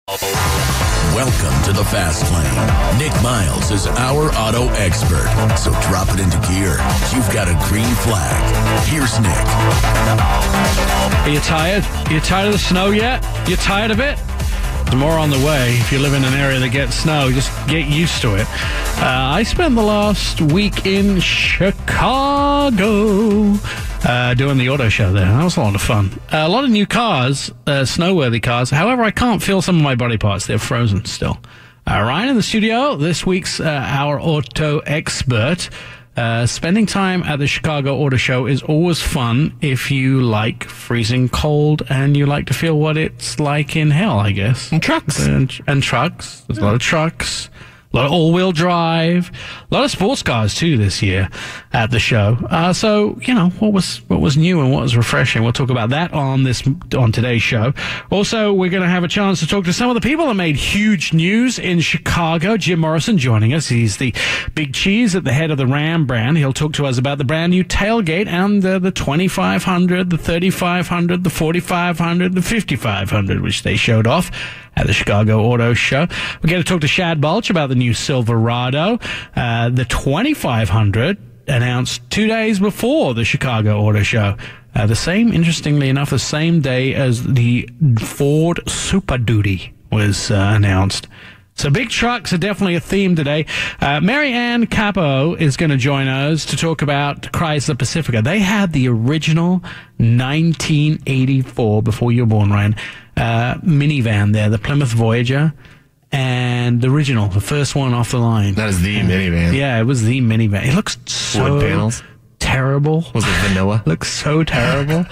Welcome to the Fast Lane. Nik Miles is our auto expert, so drop it into gear. You've got a green flag. Here's Nik. Are you tired? Are you tired of the snow yet? You tired of it? There's more on the way. If you live in an area that gets snow, just get used to it. I spent the last week in Chicago doing the auto show there. That was a lot of fun. A lot of new cars, snow-worthy cars. However, I can't feel some of my body parts. They're frozen still. Ryan in the studio, this week's our auto expert. Spending time at the Chicago Auto Show is always fun if you like freezing cold and you like to feel what it's like in hell, I guess. And trucks. And trucks. There's a lot of trucks. A lot of all-wheel drive, a lot of sports cars too this year at the show. So you know what was new and what was refreshing. We'll talk about that on today's show. Also, we're going to have a chance to talk to some of the people that made huge news in Chicago. Jim Morrison joining us. He's the big cheese at the head of the Ram brand. He'll talk to us about the brand new tailgate and the 2500, the 3500, the 4500, the 5500, which they showed off at the Chicago Auto Show. We're going to talk to Shad Balch about the new Silverado. The 2500 announced 2 days before the Chicago Auto Show. Interestingly enough, the same day as the Ford Super Duty was announced. So big trucks are definitely a theme today. Mary Ann Capo is going to join us to talk about Chrysler Pacifica. They had the original 1984, before you were born, Ryan, minivan there, the Plymouth Voyager, and the original, the first one off the line. That is the minivan. Yeah, it was the minivan. It looks so wood panels. Terrible. Was it vanilla? Looks so terrible.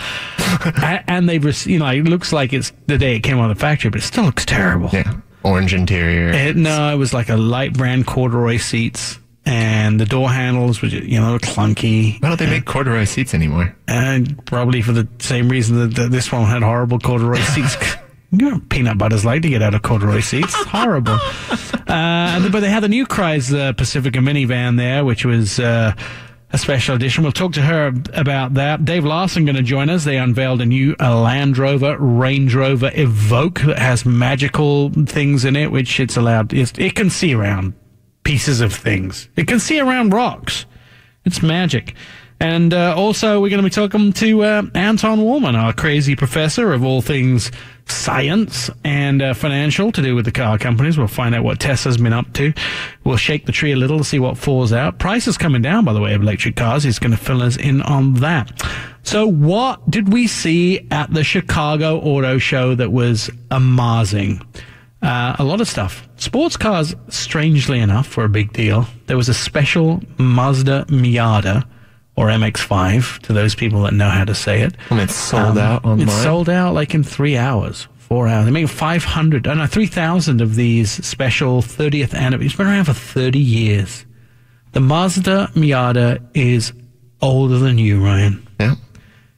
And they've, it looks like it's the day it came out of the factory, but it still looks terrible. Yeah. Orange interior. It was like a light brand corduroy seats, and the door handles were, clunky. Why don't they make corduroy seats anymore? And probably for the same reason that this one had horrible corduroy seats. Peanut butter's like to get out of corduroy seats. It's horrible. But they had the new Chrysler Pacifica minivan there, which was a special edition. We'll talk to her about that. Dave Larson going to join us. They unveiled a new Land Rover Range Rover Evoque that has magical things in it, which it can see around pieces of things. It can see around rocks. It's magic. And also, we're going to be talking to Anton Woolman, our crazy professor of all things science and financial to do with the car companies. We'll find out what Tesla's been up to. We'll shake the tree a little to see what falls out. Price is coming down, by the way, of electric cars. He's going to fill us in on that. So what did we see at the Chicago Auto Show that was amazing? A lot of stuff. Sports cars, strangely enough, were a big deal. There was a special Mazda Miata, or MX-5, to those people that know how to say it. And it's sold out online? It's sold out like in 3 hours, 4 hours. They make 3,000 of these special 30th anniversary. It's been around for 30 years. The Mazda Miata is older than you, Ryan. Yeah.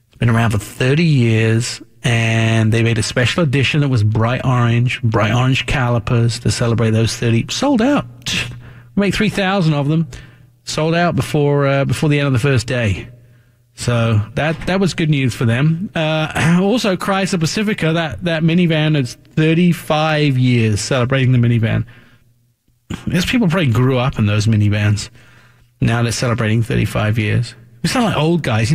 It's been around for 30 years, and they made a special edition that was bright orange calipers to celebrate those 30. Sold out. We make 3,000 of them. Sold out before the end of the first day. So that was good news for them. Also, Chrysler Pacifica, that minivan is 35 years celebrating the minivan. Those people probably grew up in those minivans. Now they're celebrating 35 years. We sound like old guys.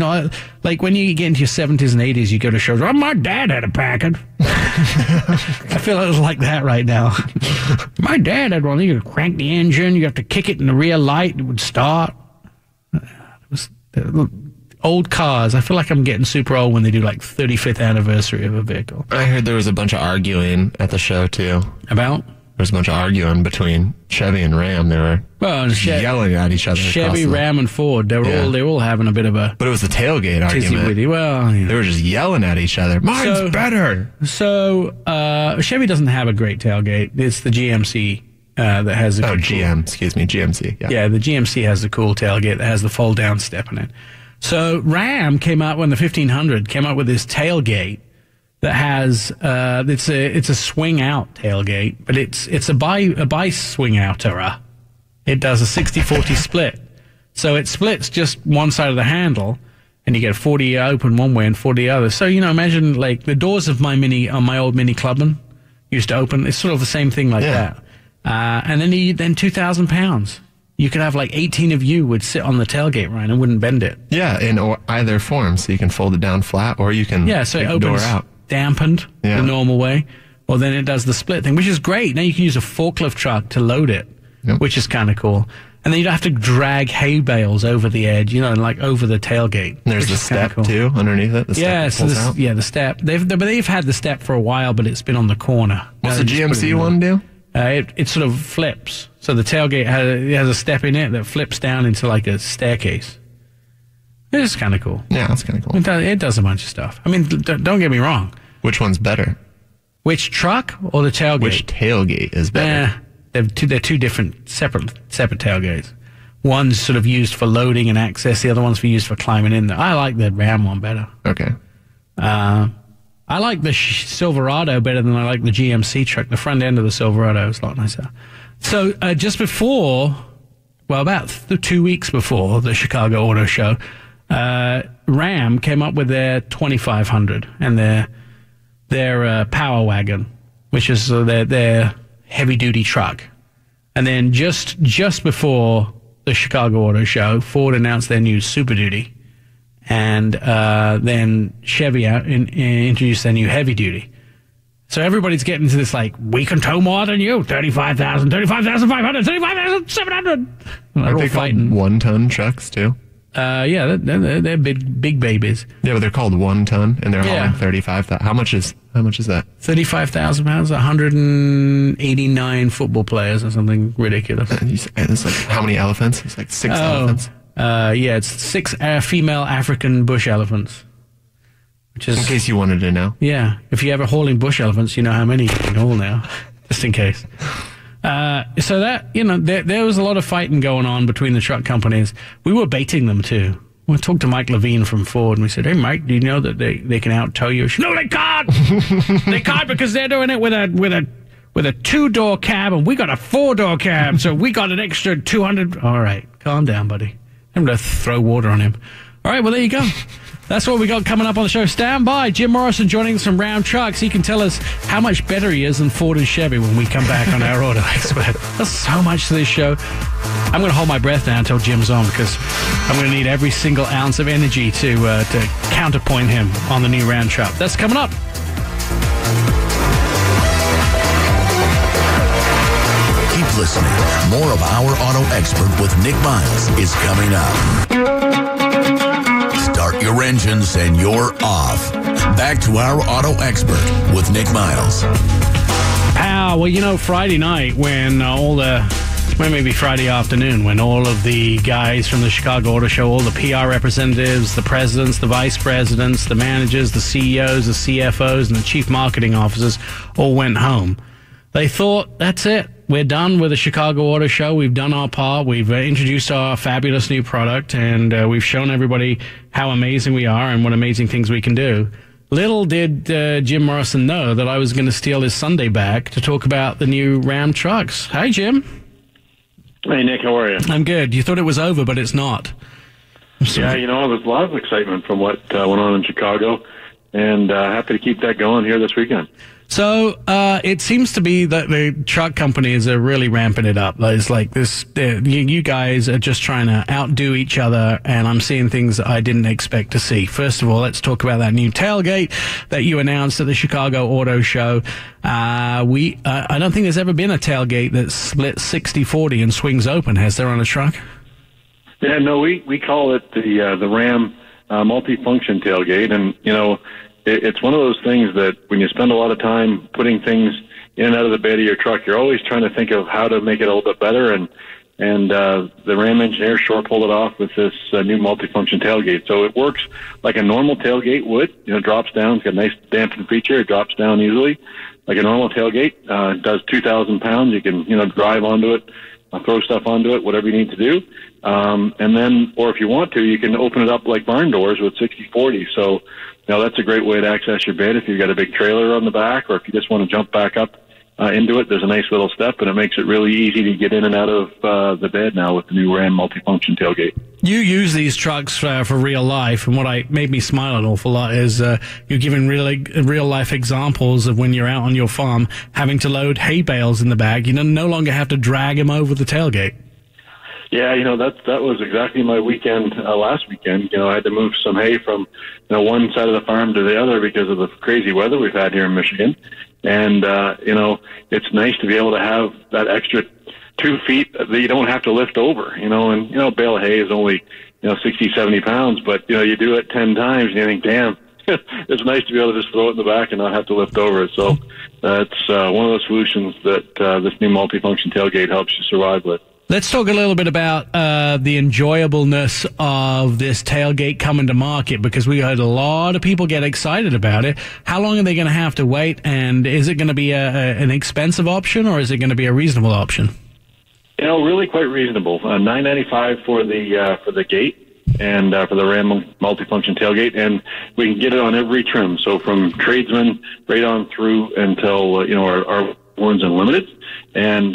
Like when you get into your 70s and 80s, you go to shows. Oh, my dad had a Packard. I feel it was like that right now. My dad had one. You could crank the engine. You have to kick it in the rear light. It would start. It was old cars. I feel like I'm getting super old when they do like 35th anniversary of a vehicle. I heard there was a bunch of arguing at the show, too. About? There was a bunch of arguing between Chevy and Ram. They were yelling at each other. Chevy, Ram, and Ford. They were all having a bit of a... But it was the tailgate argument. Well, They were just yelling at each other. Mine's better. So, Chevy doesn't have a great tailgate. It's the GMC that has the... GMC. Yeah, the GMC has the cool tailgate that has the fold-down step in it. So, Ram came out, when the 1500 came out with this tailgate that has it's a swing out tailgate, but it's a bi swing outer. It does a 60-40 split, so it splits just one side of the handle, and you get 40 open one way and 40 the other. So imagine like the doors of my old Mini Clubman. used to open. It's sort of the same thing like that. And then 2,000 pounds. You could have like 18 of you would sit on the tailgate, Ryan, and wouldn't bend it. Yeah, in either form. So you can fold it down flat, or you can so it take the door opens out. Dampened the normal way. Or then it does the split thing, which is great. Now you can use a forklift truck to load it, which is kind of cool. And then you don't have to drag hay bales over the edge, like over the tailgate. And there's the step too underneath it. The step. They've had the step for a while, but it's been on the corner. What's the GMC one do? It sort of flips. So the tailgate has a step in it that flips down into like a staircase. It's kind of cool. Yeah, that's kind of cool. It does a bunch of stuff. I mean, don't get me wrong. Which one's better? Which truck or the tailgate? Which tailgate is better? They're two different separate tailgates. One's sort of used for loading and access. The other one's used for climbing in there. I like the Ram one better. Okay. I like the Silverado better than I like the GMC truck. The front end of the Silverado is a lot nicer. So just before, about 2 weeks before the Chicago Auto Show, Ram came up with their 2500 and their Power Wagon, which is their heavy-duty truck. And then just before the Chicago Auto Show, Ford announced their new Super Duty. And then Chevy introduced their new heavy duty. So everybody's getting to this like, we can tow more than you. 35,000, 35,500, 35,700. Aren't they called one-ton trucks too? They're big babies. Yeah, but they're called 1 ton, and they're hauling 35,000. How much is that? 35,000 pounds, 189 football players or something ridiculous. And it's like, how many elephants? It's like 6 elephants. It's 6 female African bush elephants. Which is, in case you wanted to know. Yeah. If you're ever hauling bush elephants, you know how many you can haul now. Just in case. So that, there was a lot of fighting going on between the truck companies. We were baiting them too. We talked to Mike Levine from Ford and we said, hey, Mike, do you know that they can out-tow you? No, they can't! They can't because they're doing it with a 2-door cab and we got a 4-door cab. So we got an extra 200. All right. Calm down, buddy. I'm going to throw water on him. All right, well, there you go. That's what we got coming up on the show. Stand by. Jim Morrison joining us from Ram Trucks. He can tell us how much better he is than Ford and Chevy when we come back on our Auto Expert. There's so much to this show. I'm going to hold my breath now until Jim's on because I'm going to need every single ounce of energy to counterpoint him on the new Ram truck. That's coming up. Keep listening. More of our Auto Expert with Nik Miles is coming up. Start your engines and you're off. Back to our Auto Expert with Nik Miles. Well, Friday night when maybe Friday afternoon when all of the guys from the Chicago Auto Show, all the PR representatives, the presidents, the vice presidents, the managers, the CEOs, the CFOs, and the chief marketing officers all went home. They thought, that's it. We're done with the Chicago Auto Show. We've done our part. We've introduced our fabulous new product, and we've shown everybody how amazing we are and what amazing things we can do. Little did Jim Morrison know that I was going to steal his Sunday back to talk about the new Ram trucks. Hi, Jim. Hey, Nick. How are you? I'm good. You thought it was over, but it's not. Yeah, there's a lot of excitement from what went on in Chicago, and happy to keep that going here this weekend. So it seems to be that the truck companies are really ramping it up. It's like this, you guys are just trying to outdo each other, and I'm seeing things that I didn't expect to see. First of all, let's talk about that new tailgate that you announced at the Chicago Auto Show. I don't think there's ever been a tailgate that splits 60-40 and swings open. Has there on a truck? Yeah, no, we call it the Ram multifunction tailgate, and it's one of those things that when you spend a lot of time putting things in and out of the bed of your truck, you're always trying to think of how to make it a little bit better. And the Ram engineers sure pulled it off with this new multifunction tailgate. So it works like a normal tailgate would. Drops down. It's got a nice dampening feature. It drops down easily like a normal tailgate. It does 2,000 pounds. You can drive onto it, throw stuff onto it, whatever you need to do. And then, or if you want to, you can open it up like barn doors with 60-40. So, that's a great way to access your bed if you've got a big trailer on the back, or if you just want to jump back up into it. There's a nice little step, and it makes it really easy to get in and out of the bed now with the new Ram multifunction tailgate. You use these trucks for real life, and what made me smile an awful lot is you're giving real life examples of when you're out on your farm having to load hay bales in the back. You no longer have to drag them over the tailgate. Yeah, that was exactly my weekend last weekend. I had to move some hay from one side of the farm to the other because of the crazy weather we've had here in Michigan. And it's nice to be able to have that extra 2 feet that you don't have to lift over. And a bale of hay is only 60, 70 pounds, but you do it 10 times and you think, damn. It's nice to be able to just throw it in the back and not have to lift over it. So that's one of those solutions that this new multifunction tailgate helps you survive with. Let's talk a little bit about the enjoyableness of this tailgate coming to market, because we heard a lot of people get excited about it. How long are they going to have to wait, and is it going to be an expensive option, or is it going to be a reasonable option? Really quite reasonable. $9.95 for the gate and for the Ram multifunction tailgate, and we can get it on every trim. So from tradesman right on through until our Warren's Unlimited, and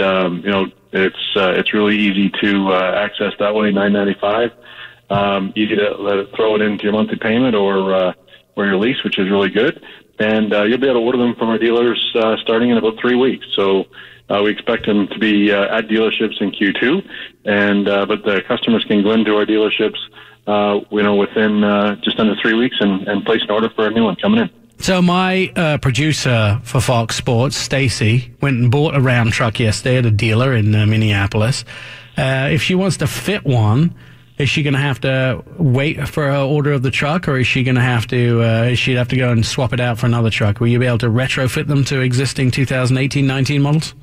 it's really easy to access that way. $9.95, easy to throw it into your monthly payment or your lease, which is really good. And you'll be able to order them from our dealers starting in about 3 weeks. So we expect them to be at dealerships in Q2, and but the customers can go into our dealerships within just under 3 weeks and place an order for a new one coming in. So my producer for Fox Sports, Stacy, went and bought a Ram truck yesterday at a dealer in Minneapolis. If she wants to fit one, is she going to have to wait for her order of the truck, or is she going to have to? She'd have to go and swap it out for another truck? Will you be able to retrofit them to existing 2018-19 models?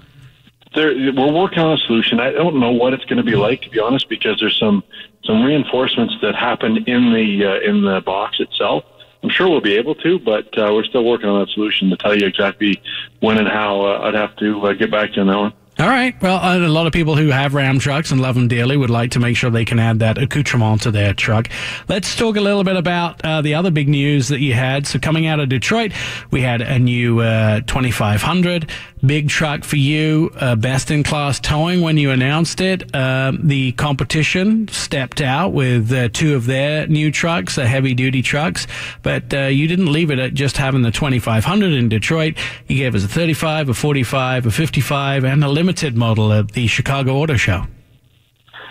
We're working on a solution. I don't know what it's going to be like, to be honest, because there's some reinforcements that happen in the box itself. I'm sure we'll be able to, but we're still working on that solution to tell you exactly when and how. I'd have to get back to you on that one. All right. Well, a lot of people who have Ram trucks and love them dearly would like to make sure they can add that accoutrement to their truck. Let's talk a little bit about the other big news that you had. So coming out of Detroit, we had a new 2500, big truck for you, best-in-class towing when you announced it. The competition stepped out with two of their new trucks, heavy-duty trucks, but you didn't leave it at just having the 2500 in Detroit. You gave us a 35, a 45, a 55, and a limited model at the Chicago Auto Show.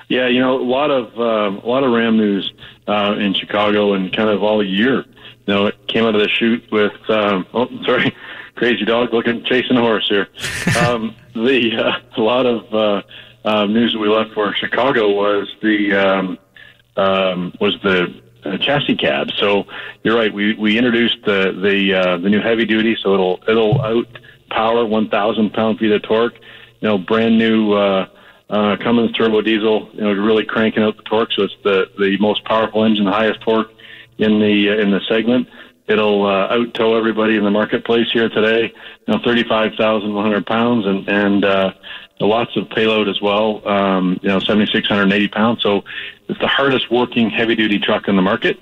Yeah, a lot of Ram news in Chicago and kind of all year. It came out of the chute with crazy dog chasing a horse here. A lot of news that we left for Chicago was the chassis cab. So you're right. We introduced the new heavy duty, so it'll out power 1,000 pound-feet of torque. Brand new Cummins turbo diesel. Really cranking out the torque. So it's the most powerful engine, the highest torque in the segment. It'll out tow everybody in the marketplace here today. 35,100 pounds and lots of payload as well. 7,680 pounds. So it's the hardest working heavy duty truck in the market.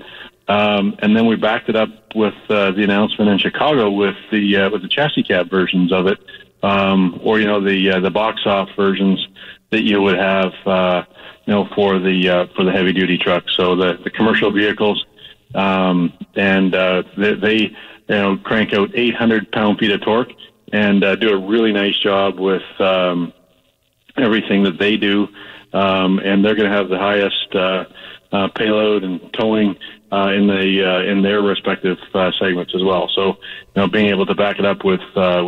And then we backed it up with the announcement in Chicago with the chassis cab versions of it, or the box off versions that you would have for the heavy duty truck. So the commercial vehicles, and they crank out 800 pound-feet of torque and do a really nice job with everything that they do, and they're going to have the highest payload and towing in their respective segments as well. So, being able to back it up with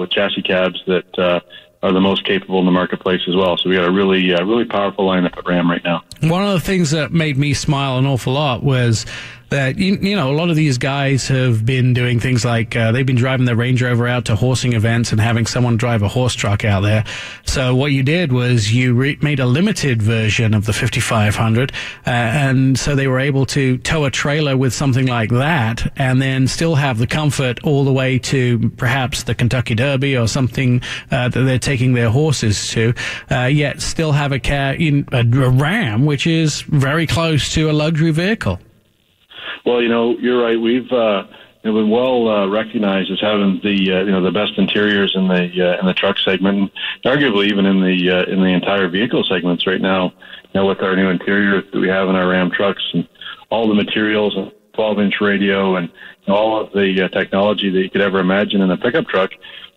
chassis cabs that are the most capable in the marketplace as well. So we got a really powerful lineup at Ram right now. One of the things that made me smile an awful lot was that, a lot of these guys have been doing things like they've been driving their Range Rover out to horsing events and having someone drive a horse truck out there. So what you did was you made a limited version of the 5500, and so they were able to tow a trailer with something like that and then still have the comfort all the way to perhaps the Kentucky Derby or something that they're taking their horses to, yet still have a Ram, which is very close to a luxury vehicle. Well, you're right. We've been well recognized as having the best interiors in the truck segment, and arguably even in the entire vehicle segments right now. With our new interior that we have in our Ram trucks and all the materials and 12-inch radio and all of the technology that you could ever imagine in a pickup truck,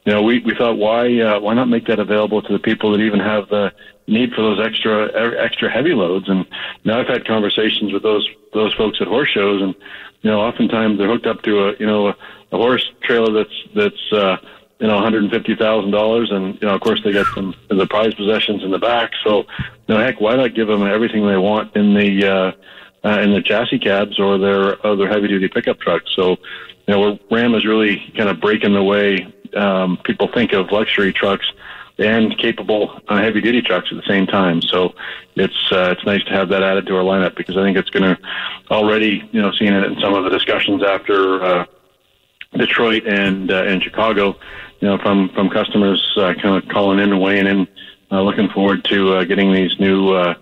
we thought why not make that available to the people that even have the need for those extra heavy loads. And now I've had conversations with those folks at horse shows, and oftentimes they're hooked up to a horse trailer that's $150,000, and of course they get the prize possessions in the back. So heck, why not give them everything they want in the chassis cabs or their heavy duty pickup trucks? So Ram is really kind of breaking the way people think of luxury trucks and capable heavy duty trucks at the same time. So it's nice to have that added to our lineup, because I think it's going to already seeing it in some of the discussions after Detroit and Chicago, from customers kind of calling in and weighing in, looking forward to getting these new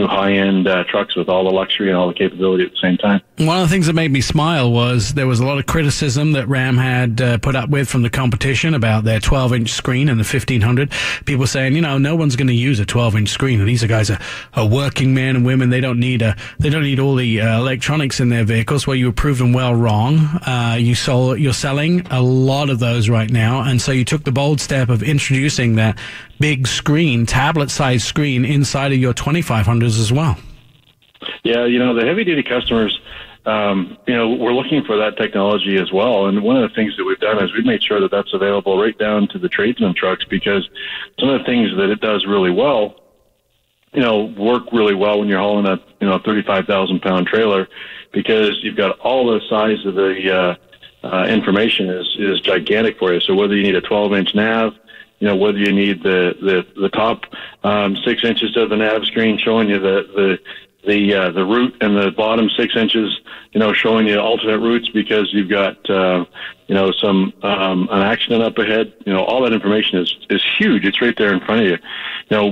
high-end trucks with all the luxury and all the capability at the same time. One of the things that made me smile was there was a lot of criticism that Ram had put up with from the competition about their 12-inch screen and the 1500. People saying, no one's going to use a 12-inch screen. These guys are working men and women. They don't need all the electronics in their vehicles. Well, you were proven well wrong. You're selling a lot of those right now, and so you took the bold step of introducing that big screen, tablet-sized screen inside of your 2500s as well. Yeah, the heavy-duty customers, we're looking for that technology as well. And one of the things that we've done is we've made sure that that's available right down to the tradesman trucks, because some of the things that it does really well, work really well when you're hauling a 35,000-pound trailer, because you've got all the size of the information is gigantic for you. So whether you need a 12-inch nav, whether you need the top 6 inches of the nav screen showing you the route, and the bottom 6 inches, showing you alternate routes because you've got some an accident up ahead. All that information is huge. It's right there in front of you.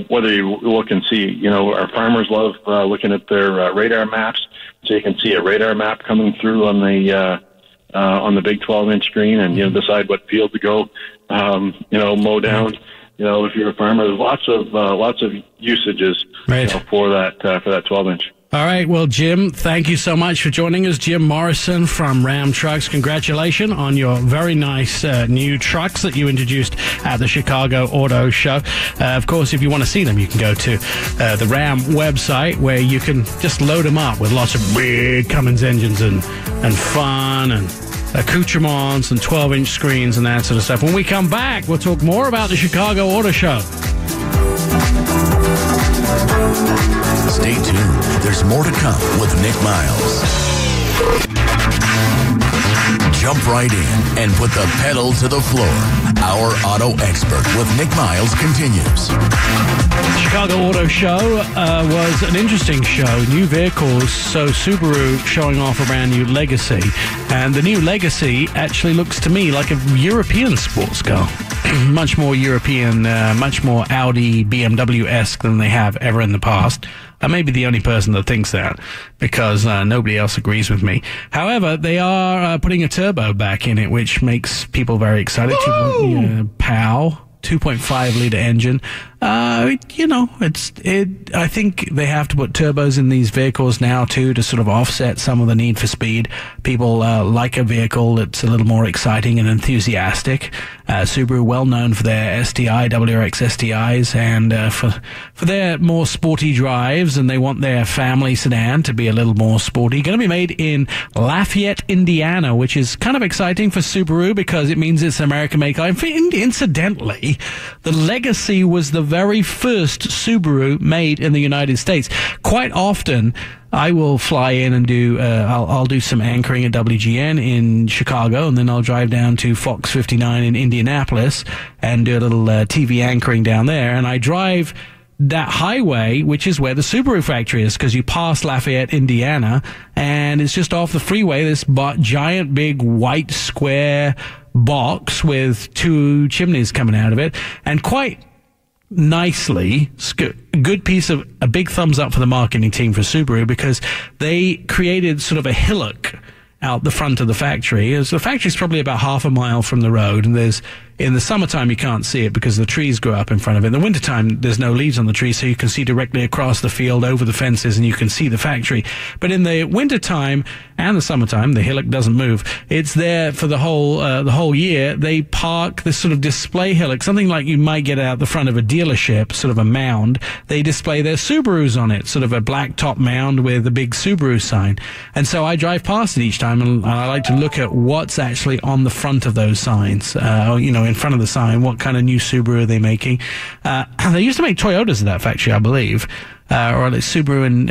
Whether you look and see, our farmers love looking at their radar maps, so you can see a radar map coming through on the big 12-inch screen, and decide what field to go. Mow down. If you're a farmer, there's lots of usages for that 12-inch. All right. Well, Jim, thank you so much for joining us. Jim Morrison from Ram Trucks. Congratulations on your very nice new trucks that you introduced at the Chicago Auto Show. Of course, if you want to see them, you can go to the Ram website, where you can just load them up with lots of big Cummins engines and fun and accoutrements and 12-inch screens and that sort of stuff. When we come back, we'll talk more about the Chicago Auto Show. Stay tuned. There's more to come with Nik Miles. Jump right in and put the pedal to the floor. Our auto expert with Nik Miles continues. Chicago Auto Show was an interesting show. New vehicles, so Subaru showing off a brand new Legacy. And the new Legacy actually looks to me like a European sports car. Much more European, much more Audi, BMW-esque than they have ever in the past. I may be the only person that thinks that, because nobody else agrees with me. However, they are putting a turbo back in it, which makes people very excited. POW, 2.5-liter engine. I think they have to put turbos in these vehicles now too, to sort of offset some of the need for speed. People like a vehicle that's a little more exciting and enthusiastic. Subaru, well known for their STI, WRX STIs, and for their more sporty drives, and they want their family sedan to be a little more sporty. Going to be made in Lafayette, Indiana, which is kind of exciting for Subaru because it means it's an American-made car. Incidentally, the Legacy was the very first Subaru made in the United States. Quite often, I will fly in and I'll do some anchoring at WGN in Chicago, and then I'll drive down to Fox 59 in Indianapolis and do a little TV anchoring down there. And I drive that highway, which is where the Subaru factory is, because you pass Lafayette, Indiana, and it's just off the freeway, this giant big white square box with two chimneys coming out of it, and quite nicely, a big thumbs up for the marketing team for Subaru, because they created sort of a hillock out the front of the factory. The factory's probably about half a mile from the road, and in the summertime you can't see it because the trees grow up in front of it. In the wintertime there's no leaves on the trees, so you can see directly across the field over the fences and you can see the factory. But in the wintertime and the summertime, the hillock doesn't move. It's there for the whole year. They park this sort of display hillock, something like you might get out the front of a dealership, sort of a mound. They display their Subarus on it, sort of a black top mound with a big Subaru sign. And so I drive past it each time, and I like to look at what's actually on the front of those signs. In front of the sign, what kind of new Subaru are they making? They used to make Toyotas at that factory, I believe. Or at least Subaru and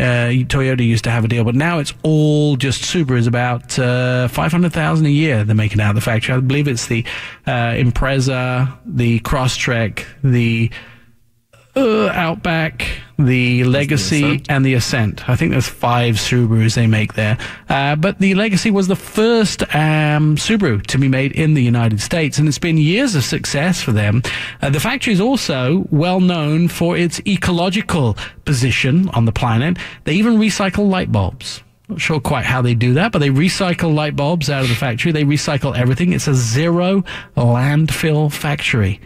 Toyota used to have a deal, but now it's all just Subarus. About 500,000 a year they're making out of the factory. I believe it's the Impreza, the Crosstrek, the Outback, the Legacy, and the Ascent. I think there's 5 Subarus they make there. But the Legacy was the first Subaru to be made in the United States, and it's been years of success for them. The factory is also well known for its ecological position on the planet. They even recycle light bulbs. Not sure quite how they do that, but they recycle light bulbs out of the factory. They recycle everything. It's a zero landfill factory.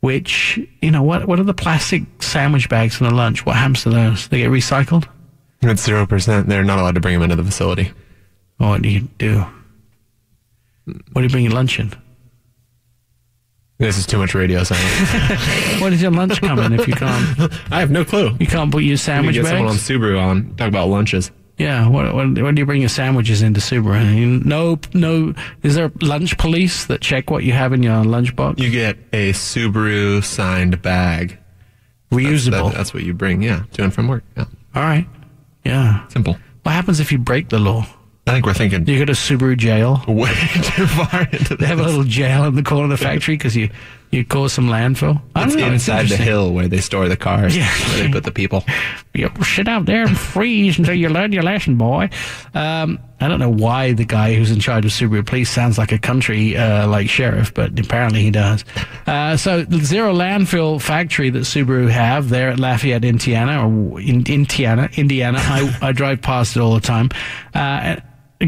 Which, what are the plastic sandwich bags from the lunch? What happens to those? They get recycled? It's 0%. They're not allowed to bring them into the facility. What do you do? What do you bring your lunch in? This is too much radio sound. What does your lunch come in if you can't? I have no clue. You can't put your sandwich bags? Get someone on Subaru on. Talk about lunches. Yeah, what do you bring your sandwiches into Subaru? No. Is there lunch police that check what you have in your lunchbox? You get a Subaru signed bag. Reusable. That's what you bring, yeah, to and from work. Yeah. All right. Yeah. Simple. What happens if you break the law? I think we're thinking. You go to Subaru jail. Way too far into this. They have a little jail in the corner of the factory because you caused some landfill. It's inside the hill where they store the cars. Yeah. Where they put the people. You sit out there and freeze until you learn your lesson, boy. I don't know why the guy who's in charge of Subaru Police sounds like a country like sheriff, but apparently he does. So the zero landfill factory that Subaru have there at Lafayette, Indiana, I drive past it all the time.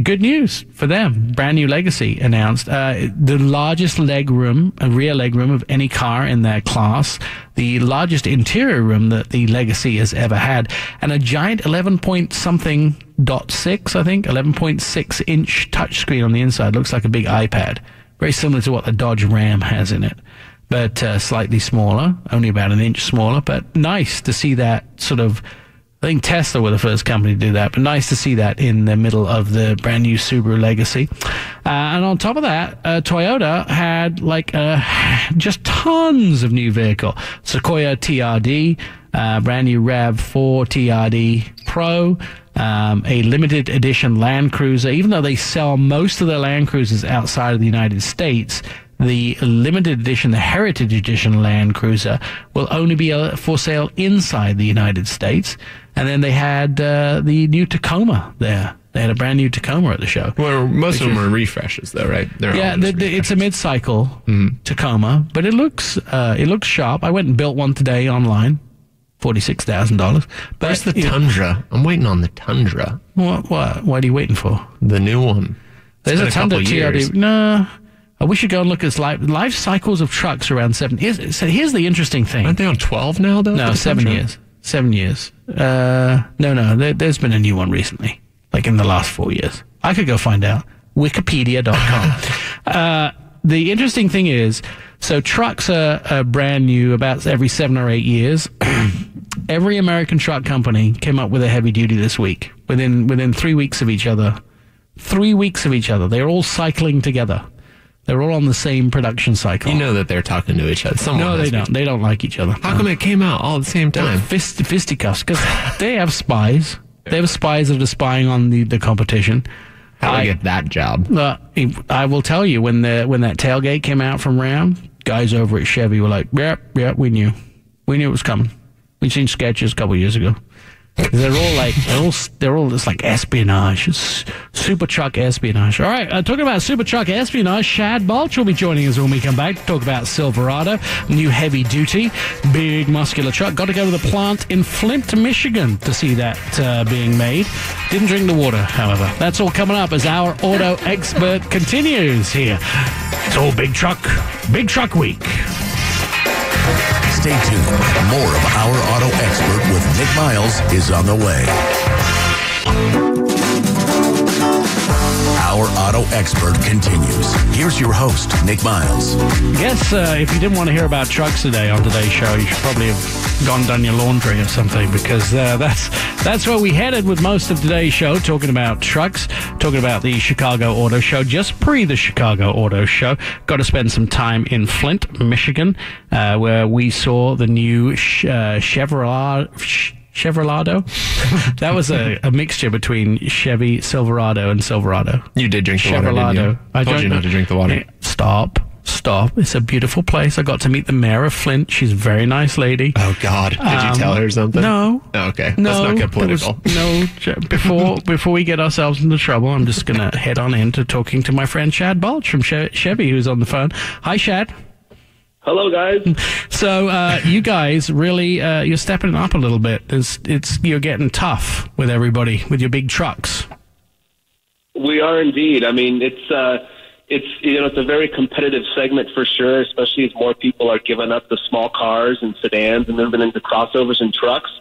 Good news for them. Brand new Legacy announced. The largest rear legroom of any car in their class. The largest interior room that the Legacy has ever had. And a giant 11.6 inch touchscreen on the inside. Looks like a big iPad. Very similar to what the Dodge Ram has in it. But slightly smaller. Only about an inch smaller. But nice to see that sort of... I think Tesla were the first company to do that, but nice to see that in the middle of the brand new Subaru Legacy. And on top of that, Toyota had just tons of new vehicle. Sequoia TRD, brand new RAV4 TRD Pro, a limited edition Land Cruiser. Even though they sell most of their Land Cruisers outside of the United States, the limited edition, the Heritage Edition Land Cruiser, will only be for sale inside the United States. And then they had the new Tacoma there. They had a brand new Tacoma at the show. Well, most of them are refreshes, though, right? It's a mid-cycle Tacoma, but it looks sharp. I went and built one today online, $46,000. Where's the Tundra? I'm waiting on the Tundra. What are you waiting for? The new one. There's a Tundra TRD. No. We should go and look at life cycles of trucks around 7 years. So here's the interesting thing. Aren't they on 12 now, though? No, 7 years. 7 years. No. There's been a new one recently, like in the last 4 years. I could go find out. Wikipedia.com. The interesting thing is, so trucks are brand new about every 7 or 8 years. Every American truck company came up with a heavy duty this week, within 3 weeks of each other. 3 weeks of each other. They're all cycling together. They're all on the same production cycle. You know that they're talking to each other. No, they don't. They don't like each other. How come it came out all at the same time? Fisticuffs, because they have spies. They have spies that are spying on the competition. How do I get that job? I will tell you, when that tailgate came out from Ram, guys over at Chevy were like, yeah, we knew. We knew it was coming. We'd seen sketches a couple of years ago. They're all just like espionage. It's super truck espionage. All right, talking about super truck espionage, Shad Balch will be joining us when we come back to talk about Silverado, new heavy duty, big muscular truck. Got to go to the plant in Flint, Michigan to see that being made. Didn't drink the water, however. That's all coming up as our auto expert continues here. It's all big truck week. Stay tuned. More of Our Auto Expert with Nik Miles is on the way. Our Auto Expert continues. Here's your host, Nik Miles. I guess if you didn't want to hear about trucks today on today's show, you should probably have gone done your laundry or something, because that's where we headed with most of today's show, talking about trucks, talking about the Chicago Auto Show, just pre the Chicago Auto Show. Got to spend some time in Flint, Michigan, where we saw the new Chevrolet. That was a mixture between Chevy, Silverado, and Silverado. You did drink the water, didn't you? I told you not to drink the water. Stop. It's a beautiful place. I got to meet the mayor of Flint. She's a very nice lady. Oh, God. Did you tell her something? No. Oh, okay. No, let's not get political. Before we get ourselves into trouble, I'm just going to head on into talking to my friend Shad Balch from Chevy, who's on the phone. Hi, Shad. Hello, guys. So, you guys really, you're stepping it up a little bit. You're getting tough with everybody, with your big trucks. We are indeed. I mean, it's a very competitive segment for sure, especially as more people are giving up the small cars and sedans and moving into crossovers and trucks.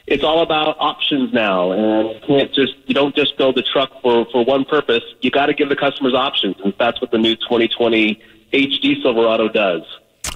It's all about options now, and you don't just build a truck for one purpose. You got to give the customers options, and that's what the new 2020 HD Silverado does.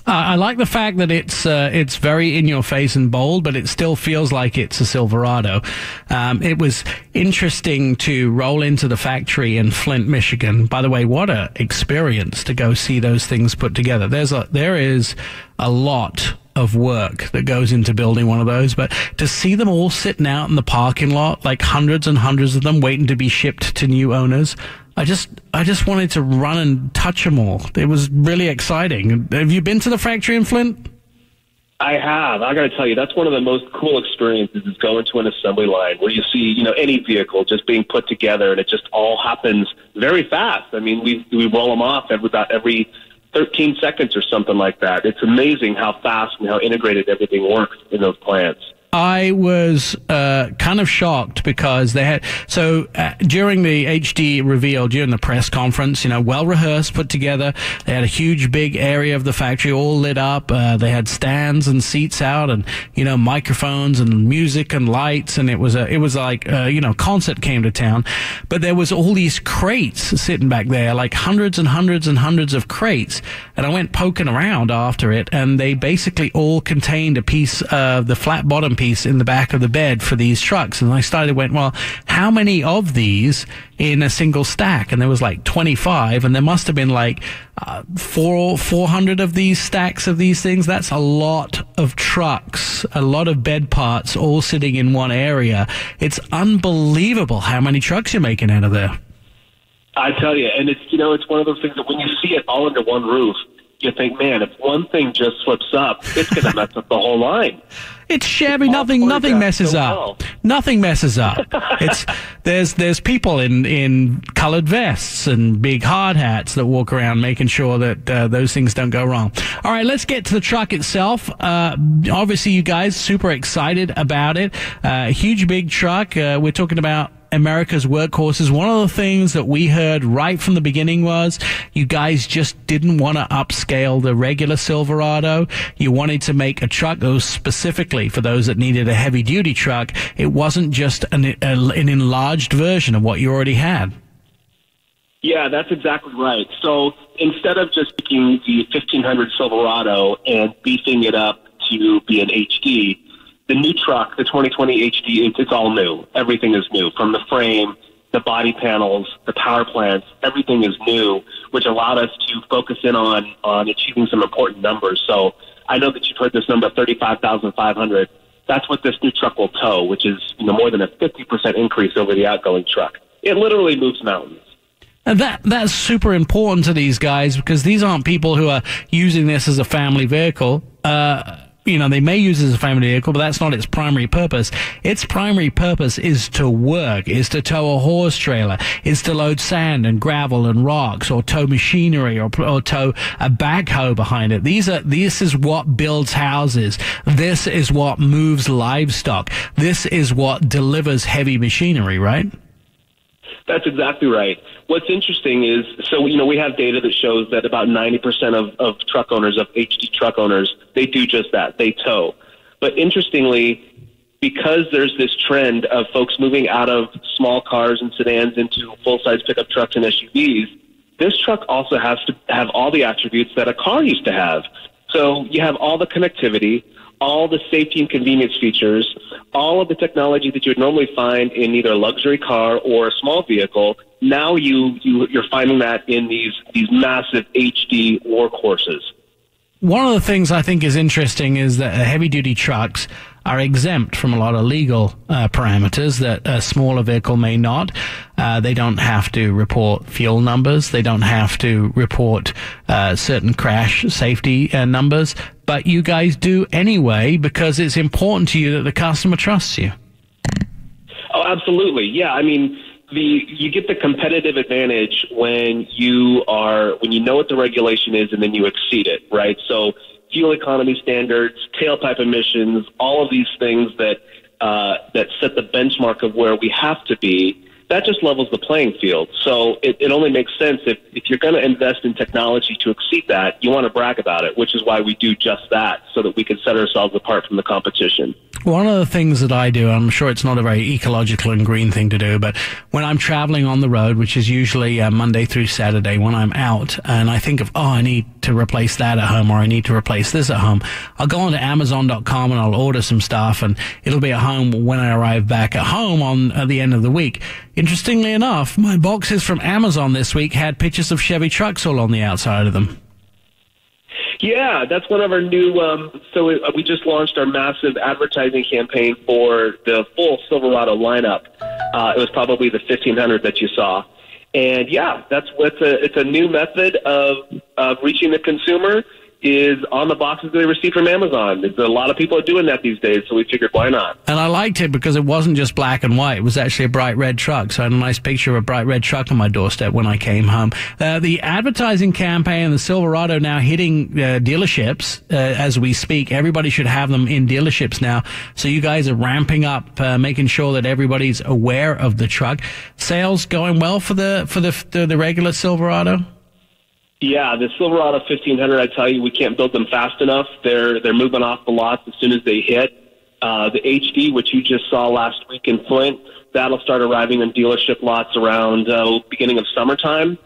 I like the fact that it's very in your face and bold, but it still feels like it's a Silverado. It was interesting to roll into the factory in Flint, Michigan. By the way, what a experience to go see those things put together. There is a lot of work that goes into building one of those, but to see them all sitting out in the parking lot, like hundreds and hundreds of them waiting to be shipped to new owners, I just wanted to run and touch them all. It was really exciting. Have you been to the factory in Flint? I have. I got to tell you, that's one of the most cool experiences, is going to an assembly line where you see, any vehicle just being put together, and it just all happens very fast. I mean, we roll them off about every 13 seconds or something like that. It's amazing how fast and how integrated everything works in those plants. I was kind of shocked because they had during the HD reveal, during the press conference, well rehearsed, put together. They had a huge big area of the factory all lit up. They had stands and seats out, and microphones and music and lights, and it was like concert came to town. But there was all these crates sitting back there, like hundreds and hundreds and hundreds of crates. And I went poking around after it, and they basically all contained a piece of the flat bottom piece in the back of the bed for these trucks. And I went, well, how many of these in a single stack? And there was like 25, and there must have been like 400 of these stacks of these things. That's a lot of trucks, a lot of bed parts all sitting in one area. It's unbelievable how many trucks you're making out of there. I tell you, and it's one of those things that when you see it all under one roof, you think, man, if one thing just slips up, it's going to mess up the whole line. It's Chevy. Nothing messes up. Well. Nothing messes up. There's people in colored vests and big hard hats that walk around making sure that those things don't go wrong. All right, let's get to the truck itself. Obviously, you guys super excited about it. Huge, big truck. We're talking about America's workhorses. One of the things that we heard right from the beginning was you guys just didn't want to upscale the regular Silverado. You wanted to make a truck that was specifically for those that needed a heavy-duty truck. It wasn't just an enlarged version of what you already had. Yeah, that's exactly right. So instead of just taking the 1500 Silverado and beefing it up to be an HD, the new truck, the 2020 HD, it's all new. Everything is new. From the frame, the body panels, the power plants, everything is new, which allowed us to focus in on achieving some important numbers. So I know that you've heard this number, 35,500. That's what this new truck will tow, which is more than a 50% increase over the outgoing truck. It literally moves mountains. And that's super important to these guys, because these aren't people who are using this as a family vehicle. they may use it as a family vehicle, but that's not its primary purpose. Its primary purpose is to work, is to tow a horse trailer, is to load sand and gravel and rocks, or tow machinery, or tow a backhoe behind it. This is what builds houses. This is what moves livestock. This is what delivers heavy machinery, right? That's exactly right. What's interesting is, we have data that shows that about 90% of truck owners, of HD truck owners, they do just that. They tow. But interestingly, because there's this trend of folks moving out of small cars and sedans into full-size pickup trucks and SUVs, this truck also has to have all the attributes that a car used to have. So you have all the connectivity, all the safety and convenience features, all of the technology that you would normally find in either a luxury car or a small vehicle. Now you're finding that in these massive HD workhorses. One of the things I think is interesting is that heavy-duty trucks are exempt from a lot of legal parameters that a smaller vehicle may not. They don't have to report fuel numbers. They don't have to report certain crash safety numbers. But you guys do anyway because it's important to you that the customer trusts you. Oh, absolutely. Yeah, I mean, you get the competitive advantage when you know what the regulation is and then you exceed it, right? So fuel economy standards, tailpipe emissions, all of these things that set the benchmark of where we have to be, that just levels the playing field. So it only makes sense if you're going to invest in technology to exceed that, you want to brag about it, which is why we do just that, so that we can set ourselves apart from the competition. One of the things that I do, I'm sure it's not a very ecological and green thing to do, but when I'm traveling on the road, which is usually Monday through Saturday when I'm out, and I think of, I need to replace that at home, or I need to replace this at home, I'll go onto Amazon.com and I'll order some stuff, and it'll be at home when I arrive back at home at the end of the week. Interestingly enough, my boxes from Amazon this week had pictures of Chevy trucks all on the outside of them. Yeah, that's one of our new, we just launched our massive advertising campaign for the full Silverado lineup. It was probably the 1500 that you saw. And yeah, it's a new method of reaching the consumer, is on the boxes they receive from Amazon. There's a lot of people are doing that these days, so we figured why not. And I liked it because it wasn't just black and white. It was actually a bright red truck. So I had a nice picture of a bright red truck on my doorstep when I came home. The advertising campaign, the Silverado now hitting dealerships as we speak. Everybody should have them in dealerships now. So you guys are ramping up, making sure that everybody's aware of the truck. Sales going well for the regular Silverado? Yeah, the Silverado 1500, I tell you, we can't build them fast enough. They're moving off the lots as soon as they hit. The HD, which you just saw last week in Flint, that'll start arriving in dealership lots around beginning of summertime,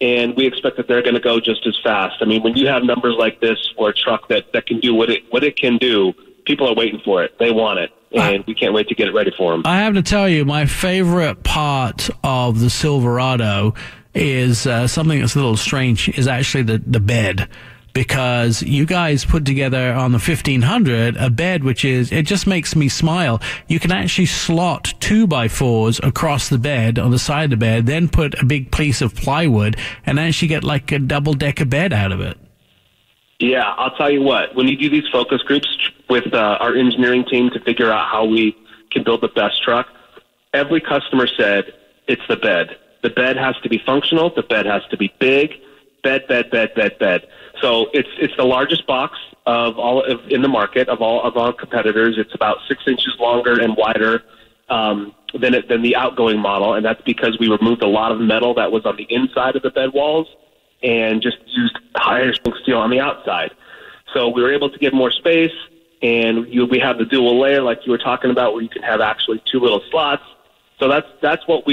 and we expect that they're going to go just as fast. I mean, when you have numbers like this for a truck that can do what it can do, people are waiting for it. They want it, and we can't wait to get it ready for them. I have to tell you, my favorite part of the Silverado is something that's a little strange, is actually the bed. Because you guys put together on the 1500 a bed it just makes me smile. You can actually slot 2x4s across the bed, on the side of the bed, then put a big piece of plywood and actually get like a double-decker bed out of it. Yeah, I'll tell you what, when you do these focus groups with our engineering team to figure out how we can build the best truck, every customer said it's the bed. The bed has to be functional. The bed has to be big. Bed. So it's the largest box in the market of all of our competitors. It's about 6 inches longer and wider than the outgoing model, and that's because we removed a lot of metal that was on the inside of the bed walls and just used higher strength steel on the outside. So we were able to give more space, and we have the dual layer like you were talking about, where you can have actually 2 little slots. So that's what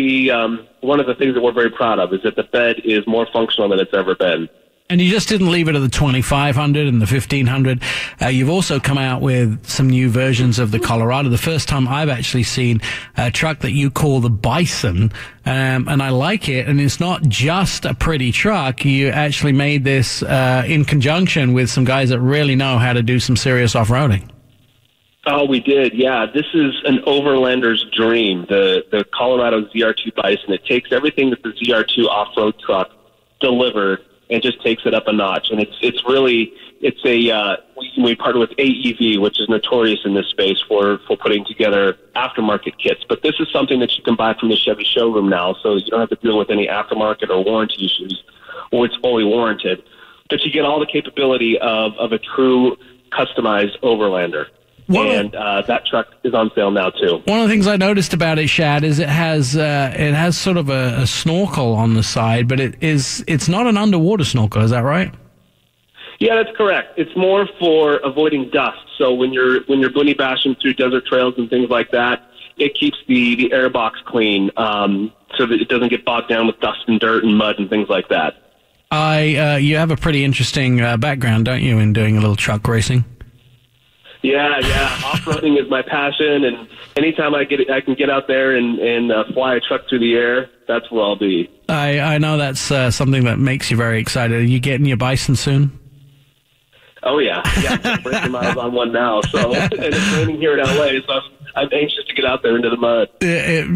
one of the things that we're very proud of, is that the bed is more functional than it's ever been. And you just didn't leave it at the 2500 and the 1500. You've also come out with some new versions of the Colorado. The first time I've actually seen a truck that you call the Bison, and I like it. And it's not just a pretty truck. You actually made this in conjunction with some guys that really know how to do some serious off-roading. Oh, we did, yeah. This is an overlander's dream, the Colorado ZR2 Bison. It takes everything that the ZR2 off-road truck delivered and just takes it up a notch. And we partner with AEV, which is notorious in this space for putting together aftermarket kits. But this is something that you can buy from the Chevy showroom now, so you don't have to deal with any aftermarket or warranty issues, or it's fully warranted. But you get all the capability of a true customized Overlander. That truck is on sale now too. One of the things I noticed about it, Shad, is it has sort of a snorkel on the side, but it's not an underwater snorkel. Is that right? Yeah, that's correct. It's more for avoiding dust. So when you're bunny bashing through desert trails and things like that, it keeps the air box clean, so that it doesn't get bogged down with dust and dirt and mud and things like that. You have a pretty interesting background, don't you, in doing a little truck racing? Yeah. Off-roading is my passion, and anytime I can get out there and fly a truck through the air, that's where I'll be. I know that's something that makes you very excited. Are you getting your Bison soon? Oh, yeah. I'm breaking miles on one now. So, and it's raining here in L.A., so I'm anxious to get out there into the mud.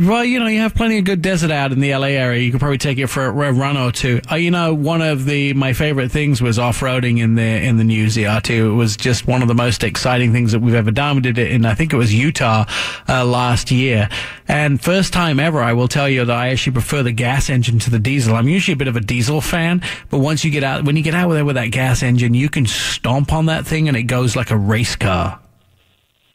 Well, you have plenty of good desert out in the LA area. You could probably take it for a run or two. One of my favorite things was off-roading in the new ZR2. It was just one of the most exciting things that we've ever done. We did it in, I think it was Utah last year. And first time ever, I will tell you that I actually prefer the gas engine to the diesel. I'm usually a bit of a diesel fan, but when you get out there with that gas engine, you can stomp on that thing and it goes like a race car.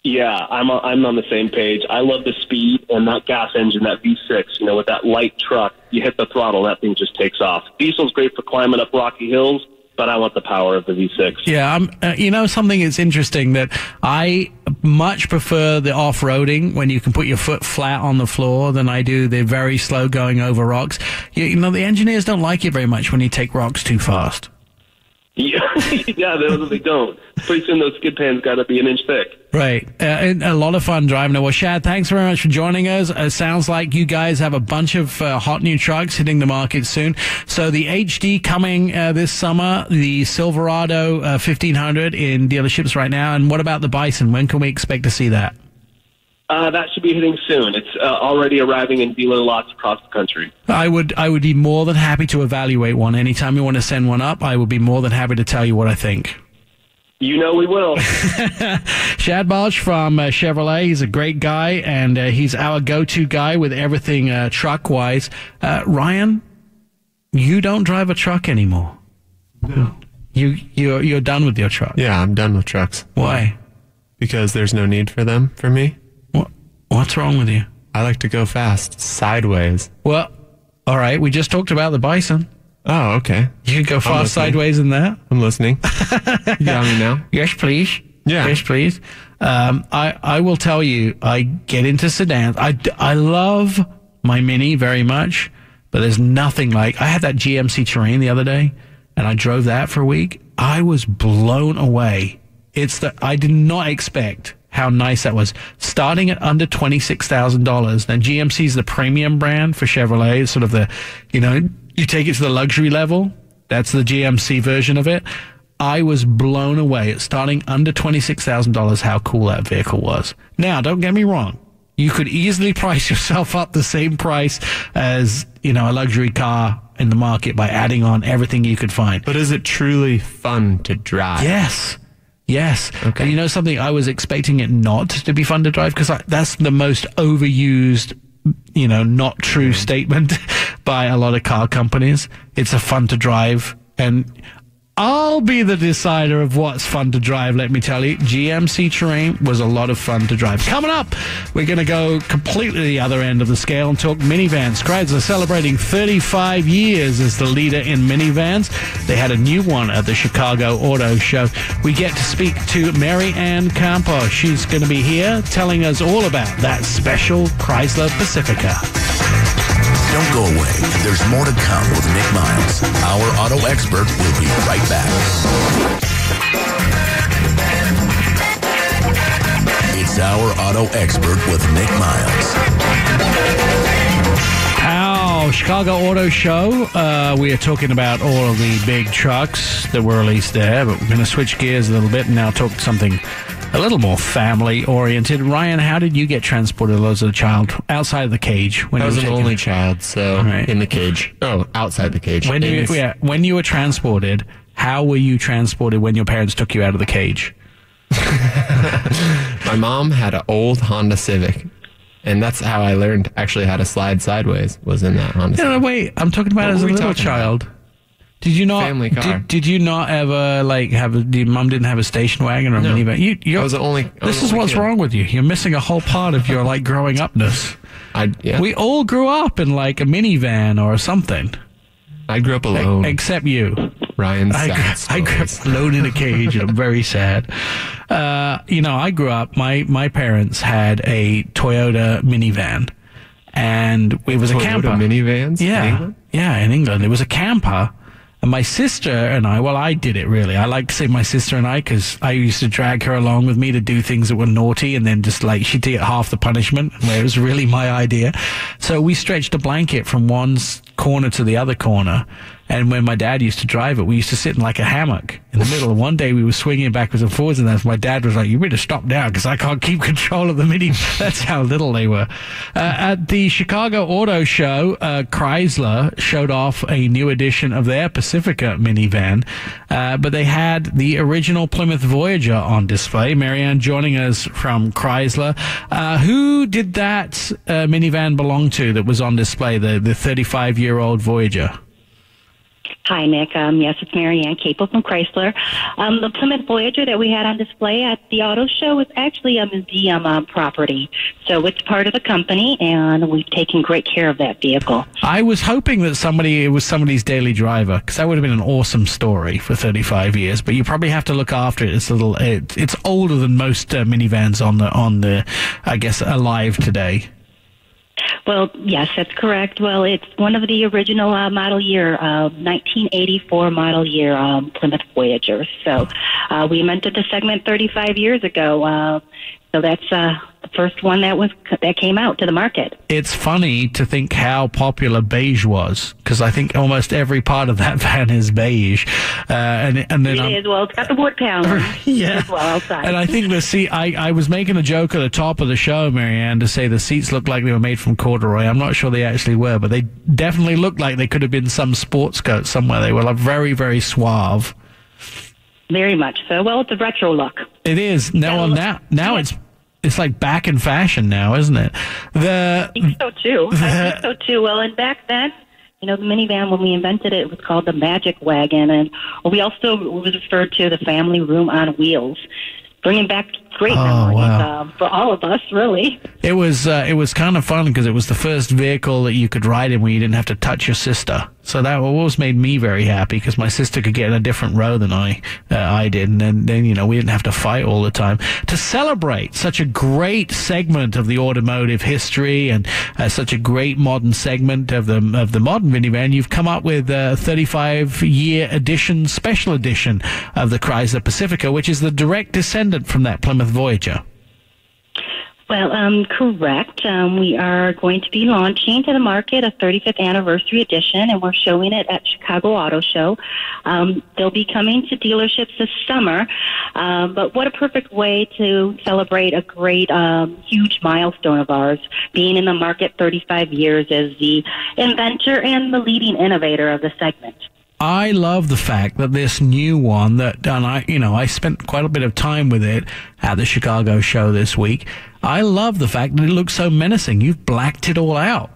Yeah, I'm on the same page. I love the speed and that gas engine, that V6, with that light truck, you hit the throttle, that thing just takes off. Diesel's great for climbing up rocky hills, but I want the power of the V6. Yeah, something that's interesting that I much prefer the off-roading when you can put your foot flat on the floor than I do the very slow going over rocks. The engineers don't like it very much when you take rocks too fast. Yeah, they don't. Pretty soon those skid pans got to be an inch thick. Right. And a lot of fun driving. Well, Shad, thanks very much for joining us. It sounds like you guys have a bunch of hot new trucks hitting the market soon. So the HD coming this summer, the Silverado 1500 in dealerships right now. And what about the Bison? When can we expect to see that? That should be hitting soon. It's already arriving in dealer lots across the country. I would be more than happy to evaluate one. Anytime you want to send one up, I would be more than happy to tell you what I think. We will. Shad Balch from Chevrolet. He's a great guy, and he's our go-to guy with everything truck-wise. Ryan, you don't drive a truck anymore. No. You're done with your truck. Yeah, I'm done with trucks. Why? Because there's no need for them for me. What's wrong with you? I like to go fast, sideways. Well, all right. We just talked about the Bison. Oh, okay. You could go fast sideways in that. I'm listening. You got me now? Yes, please. Yeah. Yes, please. I will tell you, I get into sedans. I love my Mini very much, but there's nothing like... I had that GMC Terrain the other day, and I drove that for a week. I was blown away. I did not expect how nice that was. Starting at under $26,000. Now, GMC is the premium brand for Chevrolet. It's sort of the, you take it to the luxury level. That's the GMC version of it. I was blown away at starting under $26,000 how cool that vehicle was. Now, don't get me wrong. You could easily price yourself up the same price as, a luxury car in the market by adding on everything you could find. But is it truly fun to drive? Yes. Okay. And something, I was expecting it not to be fun to drive because that's the most overused, not true statement by a lot of car companies. It's a fun to drive, and I'll be the decider of what's fun to drive, let me tell you. GMC Terrain was a lot of fun to drive. Coming up, we're going to go completely the other end of the scale and talk minivans. Chrysler celebrating 35 years as the leader in minivans. They had a new one at the Chicago Auto Show. We get to speak to Mary Ann Campos. She's going to be here telling us all about that special Chrysler Pacifica. Don't go away. There's more to come with Nik Miles. Our auto expert will be right back. It's Our Auto Expert with Nik Miles. Chicago Auto Show. We are talking about all of the big trucks that were released there, but we're going to switch gears a little bit and now talk something a little more family-oriented. Ryan, how did you get transported as a child outside of the cage? I was an only child, so in the cage. Oh, outside the cage. When you were transported, how were you transported when your parents took you out of the cage? My mom had an old Honda Civic, and that's how I learned actually how to slide sideways, was in that Honda Civic. No, wait, I'm talking about as a little child. Did you not? Family car. Did you not ever your mom didn't have a station wagon or a minivan? I was the only. This is what's wrong with you. You're missing a whole part of your growing upness. We all grew up in a minivan or something. I grew up alone. Except you. Ryan's I grew up alone in a cage, and I'm very sad. I grew up, my parents had a Toyota minivan, and it was a camper. Minivans? Yeah. In England? Yeah, in England. It was a camper. And my sister and I did it really. I like to say my sister and I because I used to drag her along with me to do things that were naughty and then just she'd get half the punishment where it was really my idea. So we stretched a blanket from one corner to the other corner. And when my dad used to drive it, we used to sit in a hammock in the middle. And one day we were swinging baackward and forwards, and my dad was like, "You better stop now because I can't keep control of the mini." That's how little they were. At the Chicago Auto Show, Chrysler showed off a new edition of their Pacifica minivan, but they had the original Plymouth Voyager on display. Marianne joining us from Chrysler. Who did that minivan belong to that was on display, the 35-year-old Voyager? Hi, Nick. Yes, it's Marianne Capel from Chrysler. The Plymouth Voyager that we had on display at the auto show is actually a museum property. So it's part of the company, and we've taken great care of that vehicle. I was hoping that it was somebody's daily driver, because that would have been an awesome story for 35 years, but you probably have to look after it. It's older than most minivans on the I guess, alive today. Well, yes, that's correct. Well, it's one of the original model year, 1984 model year Plymouth Voyagers. So we invented the segment 35 years ago. So that's the first one that came out to the market. It's funny to think how popular beige was, because I think almost every part of that van is beige. And then it is. Well, it's got the wood panel yeah. as well outside. And I think the seat, I was making a joke at the top of the show, Marianne, to say the seats looked like they were made from corduroy. I'm not sure they actually were, but they definitely looked like they could have been some sports coat somewhere. They were very, very suave. Very much so. Well, it's a retro look. It is. Now it's like back in fashion now, isn't it? I think so too. Well, and back then, the minivan, when we invented it, was called the Magic Wagon, and we also was referred to the family room on wheels, bringing back great memories for all of us, really. It was kind of fun because it was the first vehicle that you could ride in where you didn't have to touch your sister. So that always made me very happy because my sister could get in a different row than I did. And then we didn't have to fight all the time. To celebrate such a great segment of the automotive history and such a great modern segment of the modern minivan, you've come up with a 35-year edition, special edition of the Chrysler Pacifica, which is the direct descendant from that Plymouth Voyager. Well, correct. We are going to be launching to the market a 35th anniversary edition, and we're showing it at Chicago Auto Show. They'll be coming to dealerships this summer, but what a perfect way to celebrate a great, huge milestone of ours, being in the market 35 years as the inventor and the leading innovator of the segment. I love the fact that this new one I spent quite a bit of time with it at the Chicago show this week. I love the fact that it looks so menacing. You've blacked it all out.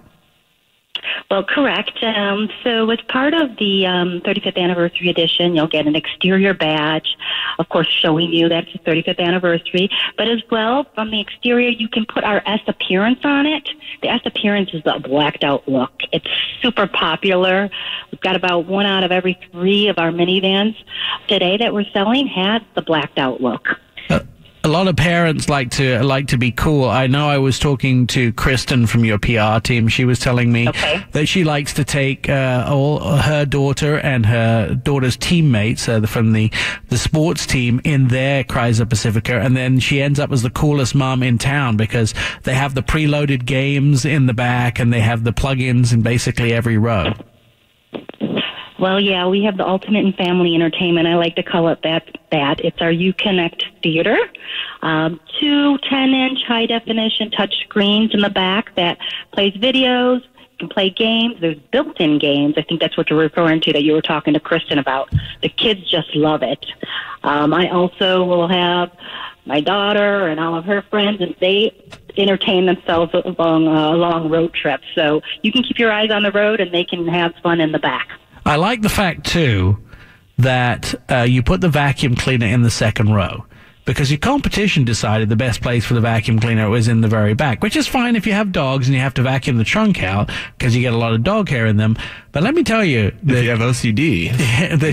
Well, correct. So as part of the 35th anniversary edition, you'll get an exterior badge, of course, showing you that it's the 35th anniversary. But as well, from the exterior, you can put our S Appearance on it. The S Appearance is the blacked out look. It's super popular. We've got about 1 out of every 3 of our minivans today that we're selling has the blacked out look. A lot of parents like to be cool. I know I was talking to Kristen from your PR team. She was telling me that she likes to take all her daughter and her daughter's teammates from the sports team in their Chrysler Pacifica, and then she ends up as the coolest mom in town because they have the preloaded games in the back and they have the plug-ins in basically every row. Well, yeah, we have the ultimate in family entertainment. I like to call it that. It's our Uconnect theater. 2 10-inch high-definition touch screens in the back that plays videos. You can play games. There's built-in games. I think that's what you're referring to that you were talking to Kristen about. The kids just love it. I also will have my daughter and all of her friends, and they entertain themselves along long road trips. So you can keep your eyes on the road, and they can have fun in the back. I like the fact, too, that you put the vacuum cleaner in the second row, because your competition decided the best place for the vacuum cleaner was in the very back, which is fine if you have dogs and you have to vacuum the trunk out because you get a lot of dog hair in them. But let me tell you, if you have OCD, the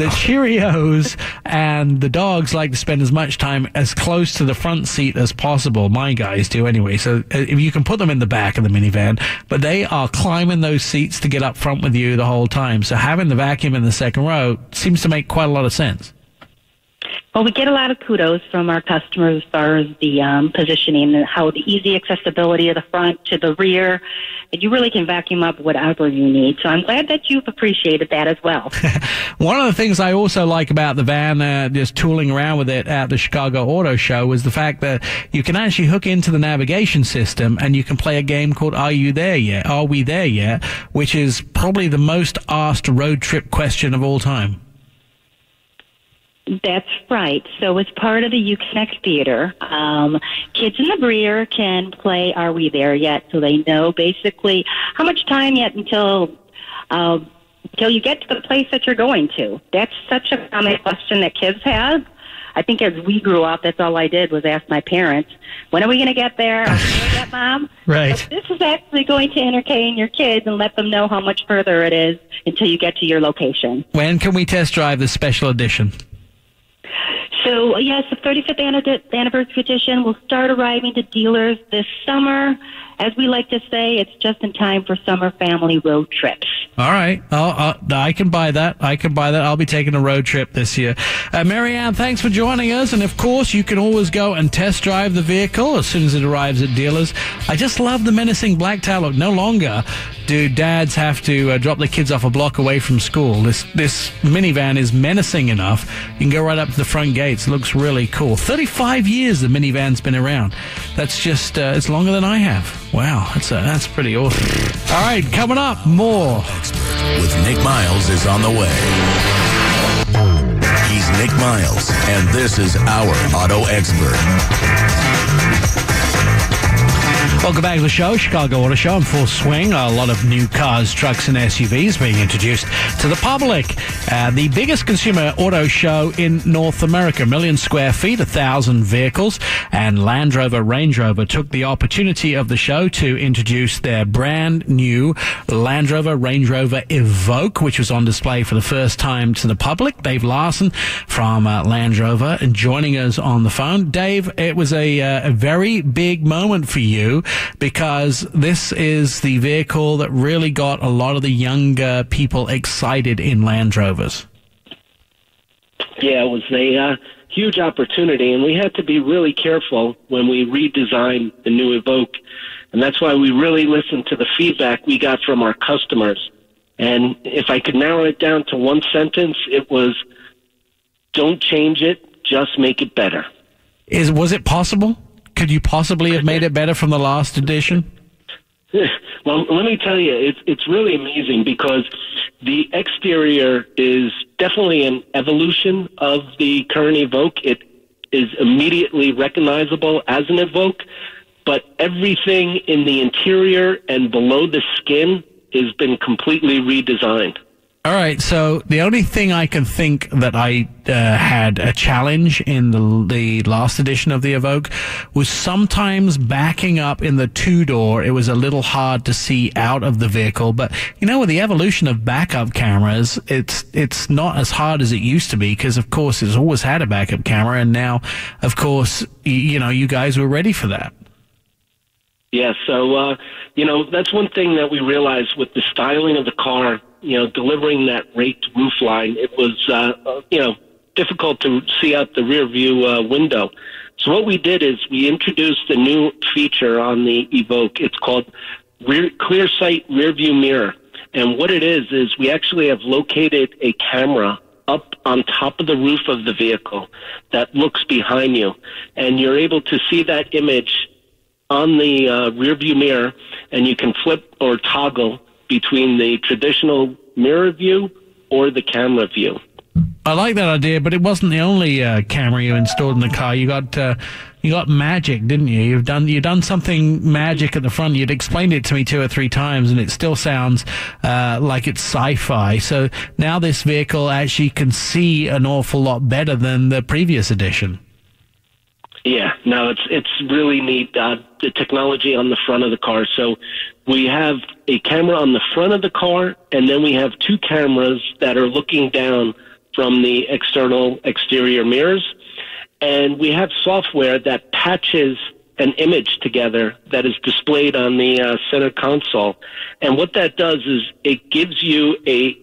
Cheerios and the dogs like to spend as much time as close to the front seat as possible. My guys do anyway. So if you can put them in the back of the minivan, but they are climbing those seats to get up front with you the whole time. So having the vacuum in the second row seems to make quite a lot of sense. Well, we get a lot of kudos from our customers as far as the positioning and how the easy accessibility of the front to the rear, and you really can vacuum up whatever you need. So I'm glad that you've appreciated that as well. One of the things I also like about the van, just tooling around with it at the Chicago Auto Show, was the fact that you can actually hook into the navigation system and you can play a game called Are You There Yet? Are We There Yet? Which is probably the most asked road trip question of all time. That's right. So as part of the Uconnect Theater, kids in the rear can play Are We There Yet? So they know basically how much time yet until you get to the place that you're going to. That's such a common question that kids have. I think as we grew up, that's all I did was ask my parents, when are we going to get there? Are we going to get, Mom? Right. But this is actually going to entertain your kids and let them know how much further it is until you get to your location. When can we test drive the special edition? So, yes, the 35th anniversary edition will start arriving to dealers this summer. As we like to say, it's just in time for summer family road trips. All right. I can buy that. I'll be taking a road trip this year. Marianne, thanks for joining us. And, of course, you can always go and test drive the vehicle as soon as it arrives at dealers. I just love the menacing black tail look. No longer do dads have to drop their kids off a block away from school. This minivan is menacing enough. You can go right up to the front gates. It looks really cool. 35 years the minivan's been around. That's just, it's longer than I have. Wow, that's pretty awesome. All right, coming up, more. Expert with Nik Miles is on the way. He's Nik Miles, and this is our Auto Expert. Welcome back to the show, Chicago Auto Show in full swing. A lot of new cars, trucks, and SUVs being introduced to the public. The biggest consumer auto show in North America, 1 million square feet, 1,000 vehicles, and Land Rover, Range Rover took the opportunity of the show to introduce their brand new Land Rover, Range Rover Evoque, which was on display for the first time to the public. Dave Larson from Land Rover joining us on the phone. Dave, it was a very big moment for you, because this is the vehicle that really got a lot of the younger people excited in Land Rovers. Yeah, it was a huge opportunity, and we had to be really careful when we redesigned the new Evoque. And that's why we really listened to the feedback we got from our customers. And if I could narrow it down to one sentence, it was, don't change it, just make it better. Was it possible? Could you possibly have made it better from the last edition? Well, let me tell you, it's really amazing, because the exterior is definitely an evolution of the current Evoque. It is immediately recognizable as an Evoque, but everything in the interior and below the skin has been completely redesigned. All right, so the only thing I can think that I had a challenge in the last edition of the Evoque was sometimes backing up in the two-door. It was a little hard to see out of the vehicle, but you know, with the evolution of backup cameras, it's not as hard as it used to be, because of course it's always had a backup camera, and now, of course, you guys were ready for that. Yeah, so that's one thing that we realized with the styling of the car. Delivering that raked roof line, it was, difficult to see out the rear view window. So what we did is we introduced a new feature on the Evoque. It's called Clear Sight Rear View Mirror. And what it is we actually have located a camera up on top of the roof of the vehicle that looks behind you. And you're able to see that image on the rear view mirror, and you can flip or toggle between the traditional mirror view or the camera view. I like that idea, but it wasn't the only camera you installed in the car. You got magic, didn't you? You've done something magic at the front. You'd explained it to me 2 or 3 times, and it still sounds like it's sci-fi. So now this vehicle actually can see an awful lot better than the previous edition. Yeah, no, it's really neat, the technology on the front of the car. So we have a camera on the front of the car, and then we have 2 cameras that are looking down from the exterior mirrors. And we have software that patches an image together that is displayed on the center console. And what that does is it gives you a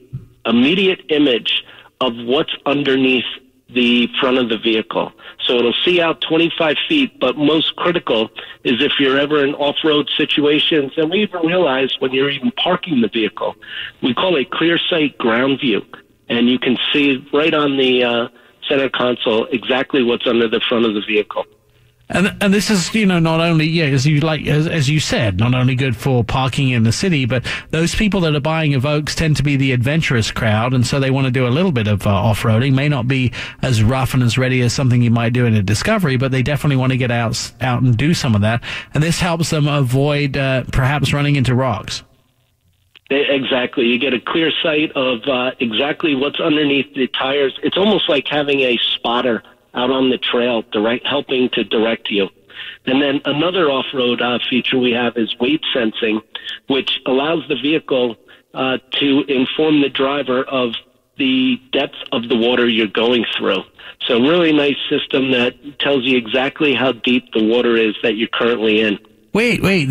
immediate image of what's underneath the front of the vehicle. So it'll see out 25 feet, but most critical is if you're ever in off-road situations, and we even realize when you're even parking the vehicle, we call it clear sight ground view. And you can see right on the center console exactly what's under the front of the vehicle. And this is, not only, as you said, not only good for parking in the city, but those people that are buying Evoques tend to be the adventurous crowd, and so they want to do a little bit of off-roading. May not be as rough and as ready as something you might do in a Discovery, but they definitely want to get out and do some of that. And this helps them avoid perhaps running into rocks. Exactly. You get a clear sight of exactly what's underneath the tires. It's almost like having a spotter out on the trail, helping to direct you. And then another off-road feature we have is weight sensing, which allows the vehicle to inform the driver of the depth of the water you're going through. So really nice system that tells you exactly how deep the water is that you're currently in. Wait,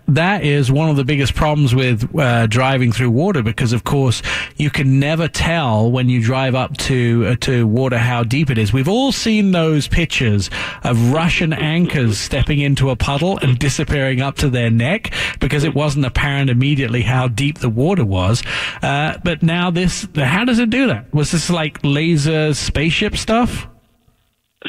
that is one of the biggest problems with driving through water, because of course you can never tell when you drive up to water how deep it is. We've all seen those pictures of Russian anchors stepping into a puddle and disappearing up to their neck because it wasn't apparent immediately how deep the water was. But now how does it do that? Was this like laser spaceship stuff?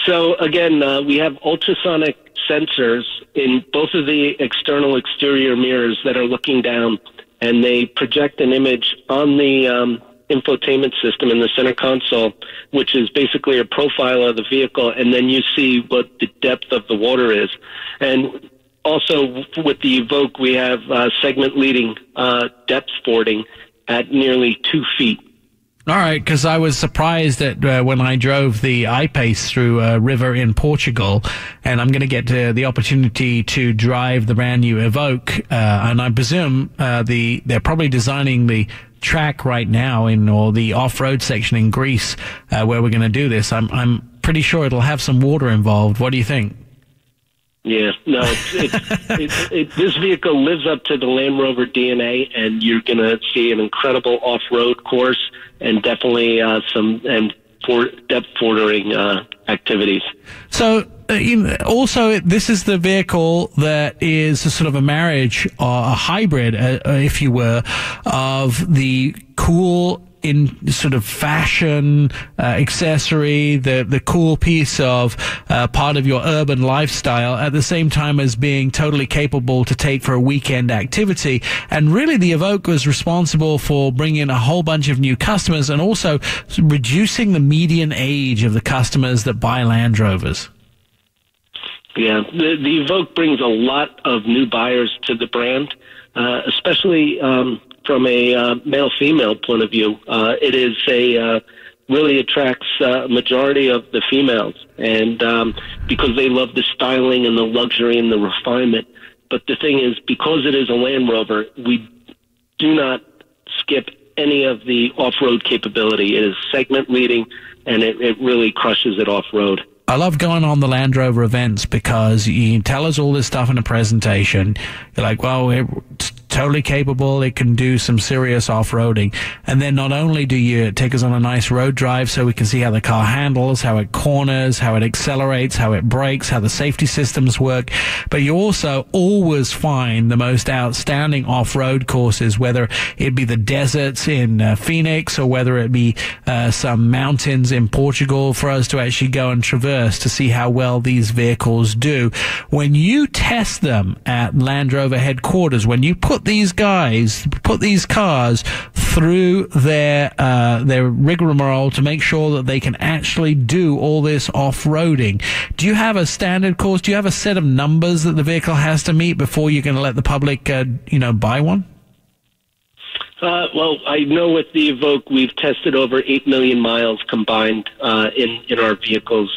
So again, we have ultrasonic sensors in both of the exterior mirrors that are looking down, and they project an image on the infotainment system in the center console, which is basically a profile of the vehicle, and then you see what the depth of the water is. And also with the Evoque, we have segment leading depth fording at nearly 2 feet. All right, because I was surprised that when I drove the I-Pace through a river in Portugal, and I'm going to get the opportunity to drive the brand new Evoque, and I presume they're probably designing the track right now or the off-road section in Greece where we're going to do this. I'm pretty sure it'll have some water involved. What do you think? Yeah, no, this vehicle lives up to the Land Rover DNA, and you're going to see an incredible off-road course and definitely some depth bordering activities. So, also, this is the vehicle that is a sort of a marriage, or a hybrid, if you were, of the cool in sort of fashion accessory, the cool piece of part of your urban lifestyle, at the same time as being totally capable to take for a weekend activity. And really the Evoque was responsible for bringing in a whole bunch of new customers and also reducing the median age of the customers that buy Land Rovers. Yeah, the Evoque brings a lot of new buyers to the brand, especially from a male-female point of view. It is really attracts a majority of the females, and because they love the styling and the luxury and the refinement. But the thing is, because it is a Land Rover, we do not skip any of the off-road capability. It is segment leading, and it really crushes it off-road. I love going on the Land Rover events because you tell us all this stuff in a presentation. You're like, well, totally capable. It can do some serious off-roading. And then not only do you take us on a nice road drive so we can see how the car handles, how it corners, how it accelerates, how it brakes, how the safety systems work, but you also always find the most outstanding off-road courses, whether it be the deserts in Phoenix or whether it be some mountains in Portugal for us to actually go and traverse to see how well these vehicles do. When you test them at Land Rover headquarters, when you put these cars through their rigmarole to make sure that they can actually do all this off-roading, do you have a standard course? Do you have a set of numbers that the vehicle has to meet before you're going to let the public, buy one? Well, I know with the Evoque, we've tested over 8 million miles combined in our vehicles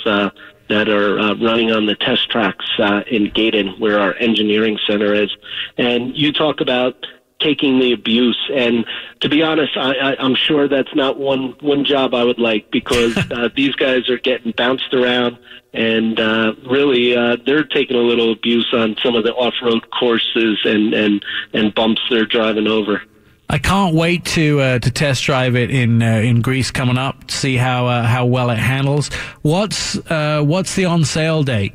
that are running on the test tracks in Gaydon, where our engineering center is. And you talk about taking the abuse, and to be honest, I'm sure that's not one job I would like, because these guys are getting bounced around, and really they're taking a little abuse on some of the off-road courses and bumps they're driving over. I can't wait to test drive it in Greece coming up to see how well it handles. What's the on sale date?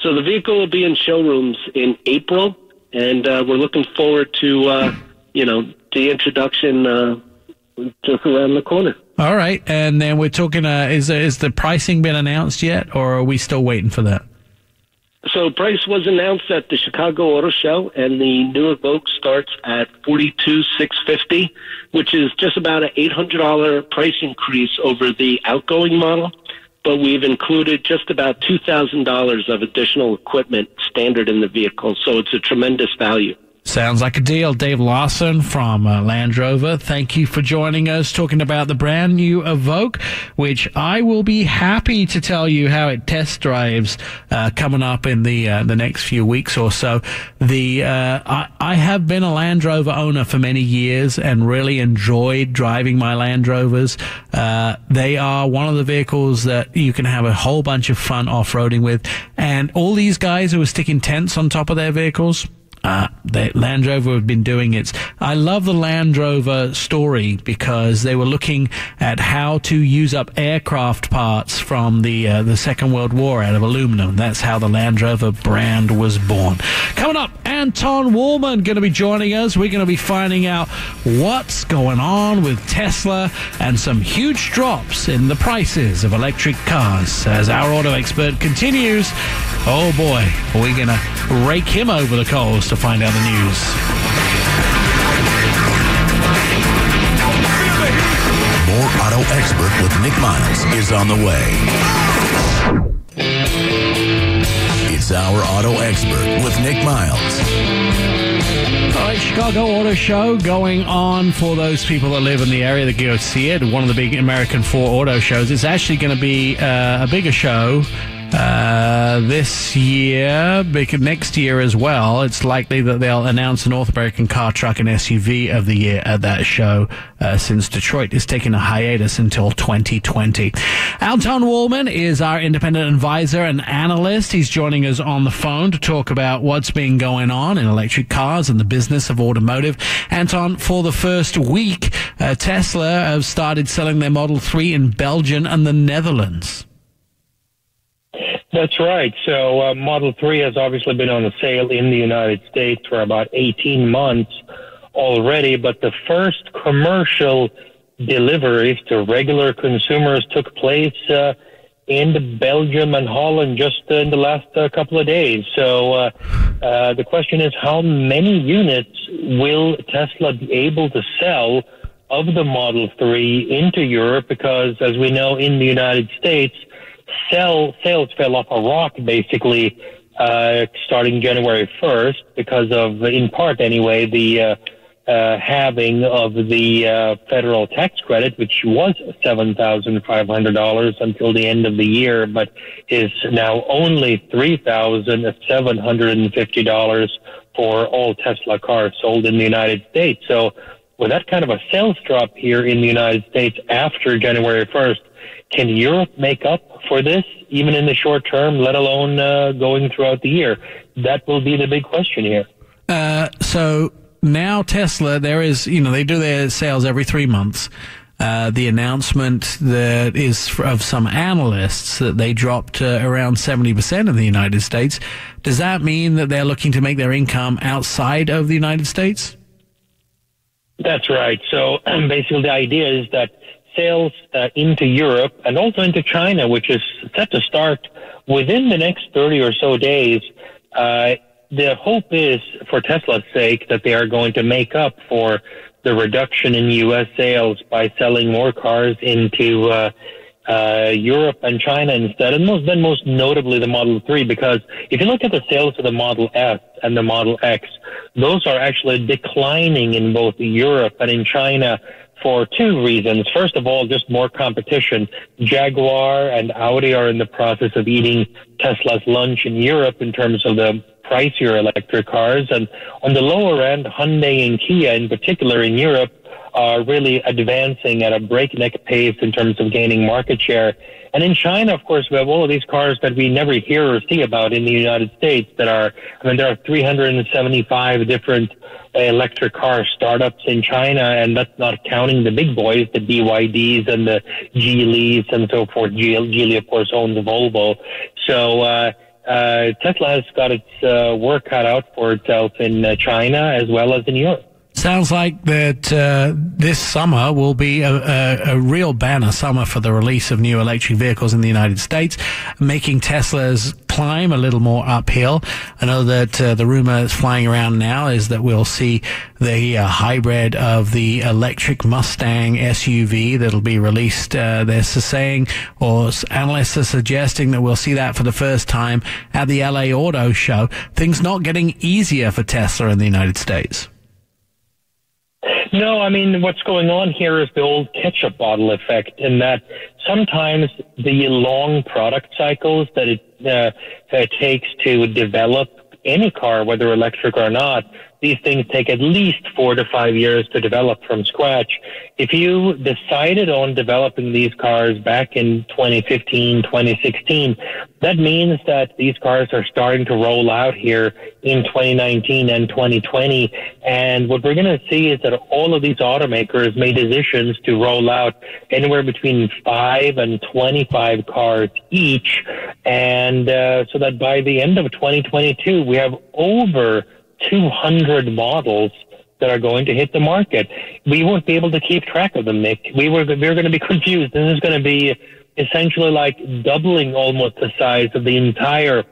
So the vehicle will be in showrooms in April, and we're looking forward to the introduction just around the corner. All right, and then we're talking. Is the pricing been announced yet, or are we still waiting for that? So price was announced at the Chicago Auto Show, and the new Evoque starts at $42,650, which is just about an $800 price increase over the outgoing model. But we've included just about $2,000 of additional equipment standard in the vehicle, so it's a tremendous value. Sounds like a deal. Dave Lawson from Land Rover, thank you for joining us, talking about the brand new Evoque, which I will be happy to tell you how it test drives coming up in the next few weeks or so. I have been a Land Rover owner for many years and really enjoyed driving my Land Rovers. They are one of the vehicles that you can have a whole bunch of fun off-roading with. And all these guys who are sticking tents on top of their vehicles, the Land Rover have been doing it. I love the Land Rover story because they were looking at how to use up aircraft parts from the Second World War out of aluminum. That's how the Land Rover brand was born. Coming up, Anton Woolman going to be joining us. We're going to be finding out what's going on with Tesla and some huge drops in the prices of electric cars as our auto expert continues. Oh boy, we're going to rake him over the coals to find out the news. More Auto Expert with Nik Miles is on the way. It's our Auto Expert with Nik Miles. All right, Chicago Auto Show going on for those people that live in the area that go see it. One of the big American 4 auto shows. It's actually going to be a bigger show this year, because next year as well. It's likely that they'll announce a North American car, truck, and SUV of the year at that show, since Detroit is taking a hiatus until 2020. Anton Woolman is our independent advisor and analyst. He's joining us on the phone to talk about what's been going on in electric cars and the business of automotive. Anton, for the first week, Tesla have started selling their Model 3 in Belgium and the Netherlands. That's right. So Model 3 has obviously been on sale in the United States for about 18 months already, but the first commercial deliveries to regular consumers took place in Belgium and Holland just in the last couple of days. So the question is, how many units will Tesla be able to sell of the Model 3 into Europe? Because as we know, in the United States, sales fell off a rock, basically, starting January 1st because of, in part anyway, the halving of the federal tax credit, which was $7,500 until the end of the year, but is now only $3,750 for all Tesla cars sold in the United States. So with that kind of a sales drop here in the United States after January 1st, can Europe make up for this, even in the short term, let alone going throughout the year? That will be the big question here. So now Tesla, there is, they do their sales every 3 months. The announcement that is of some analysts that they dropped around 70% in the United States. Does that mean that they're looking to make their income outside of the United States? That's right. So basically the idea is that sales into Europe and also into China, which is set to start within the next 30 or so days, the hope is, for Tesla's sake, that they are going to make up for the reduction in U.S. sales by selling more cars into Europe and China instead, and most notably the Model 3, because if you look at the sales of the Model S and the Model X, those are actually declining in both Europe and in China for two reasons. First of all, just more competition. Jaguar and Audi are in the process of eating Tesla's lunch in Europe in terms of the pricier electric cars. And on the lower end, Hyundai and Kia in particular in Europe are really advancing at a breakneck pace in terms of gaining market share. And in China, of course, we have all of these cars that we never hear or see about in the United States that are, there are 375 different electric car startups in China, and that's not counting the big boys, the BYDs and the Geelys and so forth. Geely, of course, owns Volvo. So, Tesla has got its work cut out for itself in China as well as in Europe. Sounds like that this summer will be a real banner summer for the release of new electric vehicles in the United States, making Tesla's climb a little more uphill. I know that the rumor that's flying around now is that we'll see the hybrid of the electric Mustang SUV that'll be released. They're saying, or analysts are suggesting, that we'll see that for the first time at the LA Auto Show. Things not getting easier for Tesla in the United States. No, what's going on here is the old ketchup bottle effect, in that sometimes the long product cycles that it takes to develop any car, whether electric or not, these things take at least 4 to 5 years to develop from scratch. If you decided on developing these cars back in 2015, 2016, that means that these cars are starting to roll out here in 2019 and 2020. And what we're going to see is that all of these automakers made decisions to roll out anywhere between 5 and 25 cars each. And so that by the end of 2022, we have over 200 models that are going to hit the market. We won't be able to keep track of them, Nick. We're going to be confused. This is going to be essentially like doubling almost the size of the entire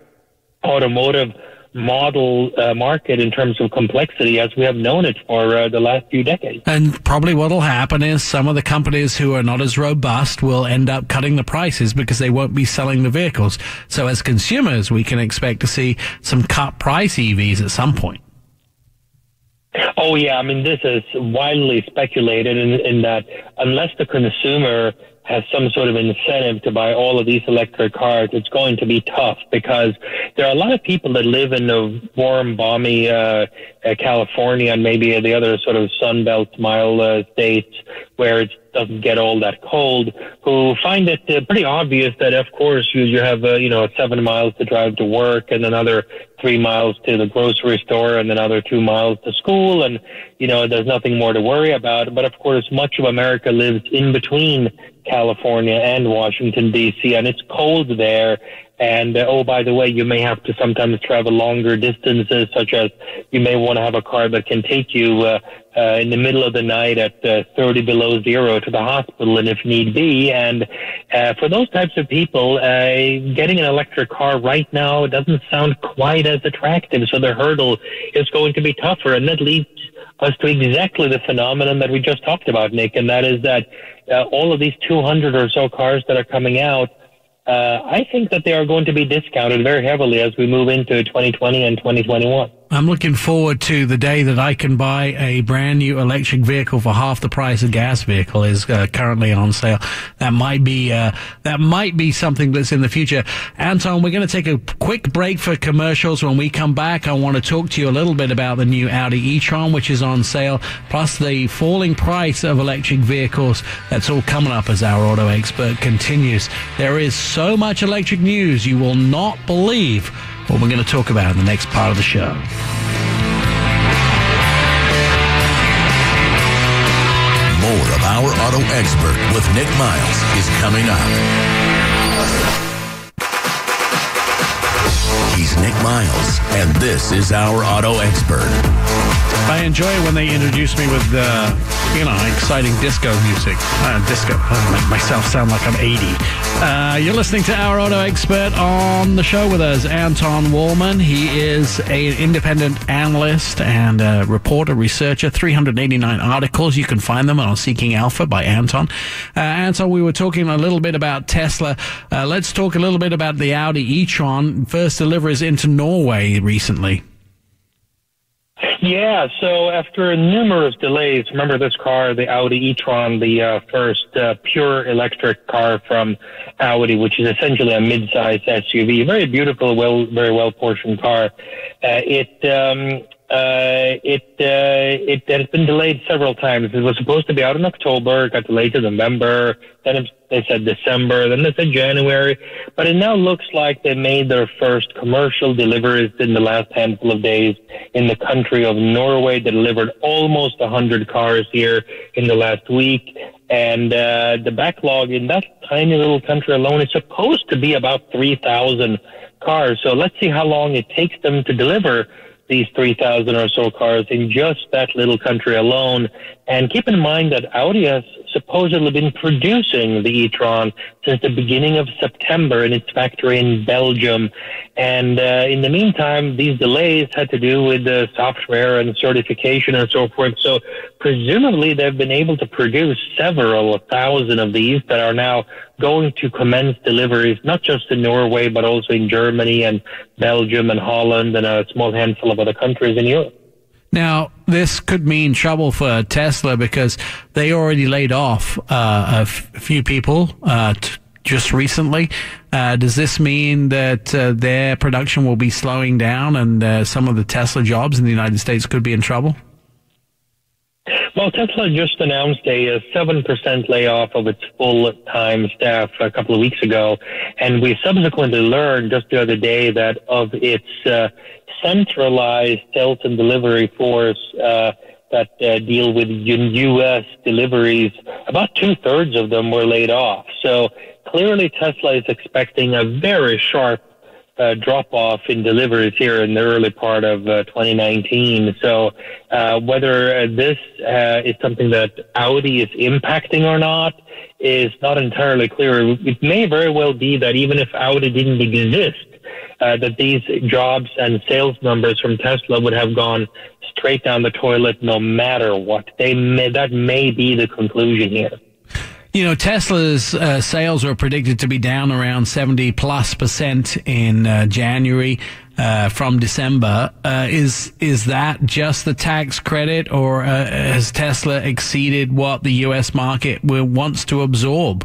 automotive model market in terms of complexity as we have known it for the last few decades. And probably what will happen is some of the companies who are not as robust will end up cutting the prices because they won't be selling the vehicles. So as consumers, we can expect to see some cut price EVs at some point. Oh, yeah. This is widely speculated in that unless the consumer has some sort of incentive to buy all of these electric cars, it's going to be tough, because there are a lot of people that live in the warm, balmy California and maybe the other sort of Sunbelt smile states where it doesn't get all that cold, who find it pretty obvious that, of course, you have 7 miles to drive to work and another 3 miles to the grocery store and another 2 miles to school, and there's nothing more to worry about. But of course, much of America lives in between California and Washington, D.C., and it's cold there. And, by the way, you may have to sometimes travel longer distances, such as you may want to have a car that can take you in the middle of the night at 30 below zero to the hospital, and if need be. And for those types of people, getting an electric car right now doesn't sound quite as attractive, so the hurdle is going to be tougher. And that leads us to exactly the phenomenon that we just talked about, Nick, and that is that all of these 200 or so cars that are coming out, I think that they are going to be discounted very heavily as we move into 2020 and 2021. I'm looking forward to the day that I can buy a brand new electric vehicle for half the price a gas vehicle is currently on sale. That might be something that's in the future. Anton, we're going to take a quick break for commercials. When we come back, I want to talk to you a little bit about the new Audi e-tron, which is on sale, plus the falling price of electric vehicles. That's all coming up as our auto expert continues. There is so much electric news you will not believe what we're going to talk about in the next part of the show. Our Auto Expert with Nik Miles is coming up. He's Nik Miles, and this is Our Auto Expert. I enjoy it when they introduce me with, exciting disco music. Disco. I make myself sound like I'm 80. You're listening to Our Auto Expert. On the show with us, Anton Wallman. He is an independent analyst and reporter, researcher. 389 articles. You can find them on Seeking Alpha by Anton. Anton, we were talking a little bit about Tesla. Let's talk a little bit about the Audi e-tron. First deliveries into Norway recently. Yeah, so after numerous delays, remember this car, the Audi e-tron, the first pure electric car from Audi, which is essentially a mid-sized SUV, very beautiful, very well-portioned car. It has been delayed several times. It was supposed to be out in October, got delayed to November, then they said December, then they said January, but it now looks like they made their first commercial deliveries in the last handful of days in the country of Norway. They delivered almost 100 cars here in the last week, and the backlog in that tiny little country alone is supposed to be about 3,000 cars. So let's see how long it takes them to deliver these 3,000 or so cars in just that little country alone. And keep in mind that Audi has supposedly been producing the e-tron since the beginning of September in its factory in Belgium. And in the meantime, these delays had to do with the software and certification and so forth. So presumably they've been able to produce several thousand of these that are now going to commence deliveries, not just in Norway, but also in Germany and Belgium and Holland and a small handful of other countries in Europe. Now, this could mean trouble for Tesla because they already laid off a few people just recently. Does this mean that their production will be slowing down and some of the Tesla jobs in the United States could be in trouble? Well, Tesla just announced a 7% layoff of its full-time staff a couple of weeks ago, and we subsequently learned just the other day that of its centralized sales and delivery force that deal with U.S. deliveries, about 2/3 of them were laid off. So clearly Tesla is expecting a very sharp drop-off in deliveries here in the early part of 2019. So whether this is something that Audi is impacting or not is not entirely clear. It may very well be that even if Audi didn't exist, that these jobs and sales numbers from Tesla would have gone straight down the toilet no matter what. That may be the conclusion here. You know, Tesla's sales are predicted to be down around 70+% in January from December. Is that just the tax credit, or has Tesla exceeded what the U.S. market wants to absorb?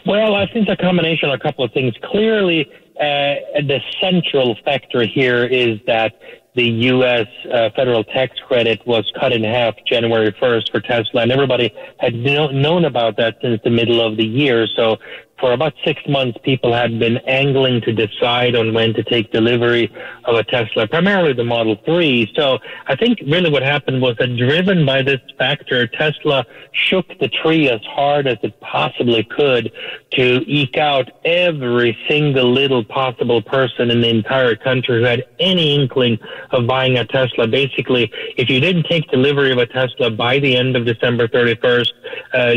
Well, I think a combination of a couple of things. Clearly, the central factor here is that the U.S. Federal tax credit was cut in half January 1st for Tesla, and everybody had known about that since the middle of the year. So for about 6 months, people had been angling to decide on when to take delivery of a Tesla, primarily the Model 3. So I think really what happened was that, driven by this factor, Tesla shook the tree as hard as it possibly could to eke out every single little possible person in the entire country who had any inkling of buying a Tesla. Basically, if you didn't take delivery of a Tesla by the end of December 31st,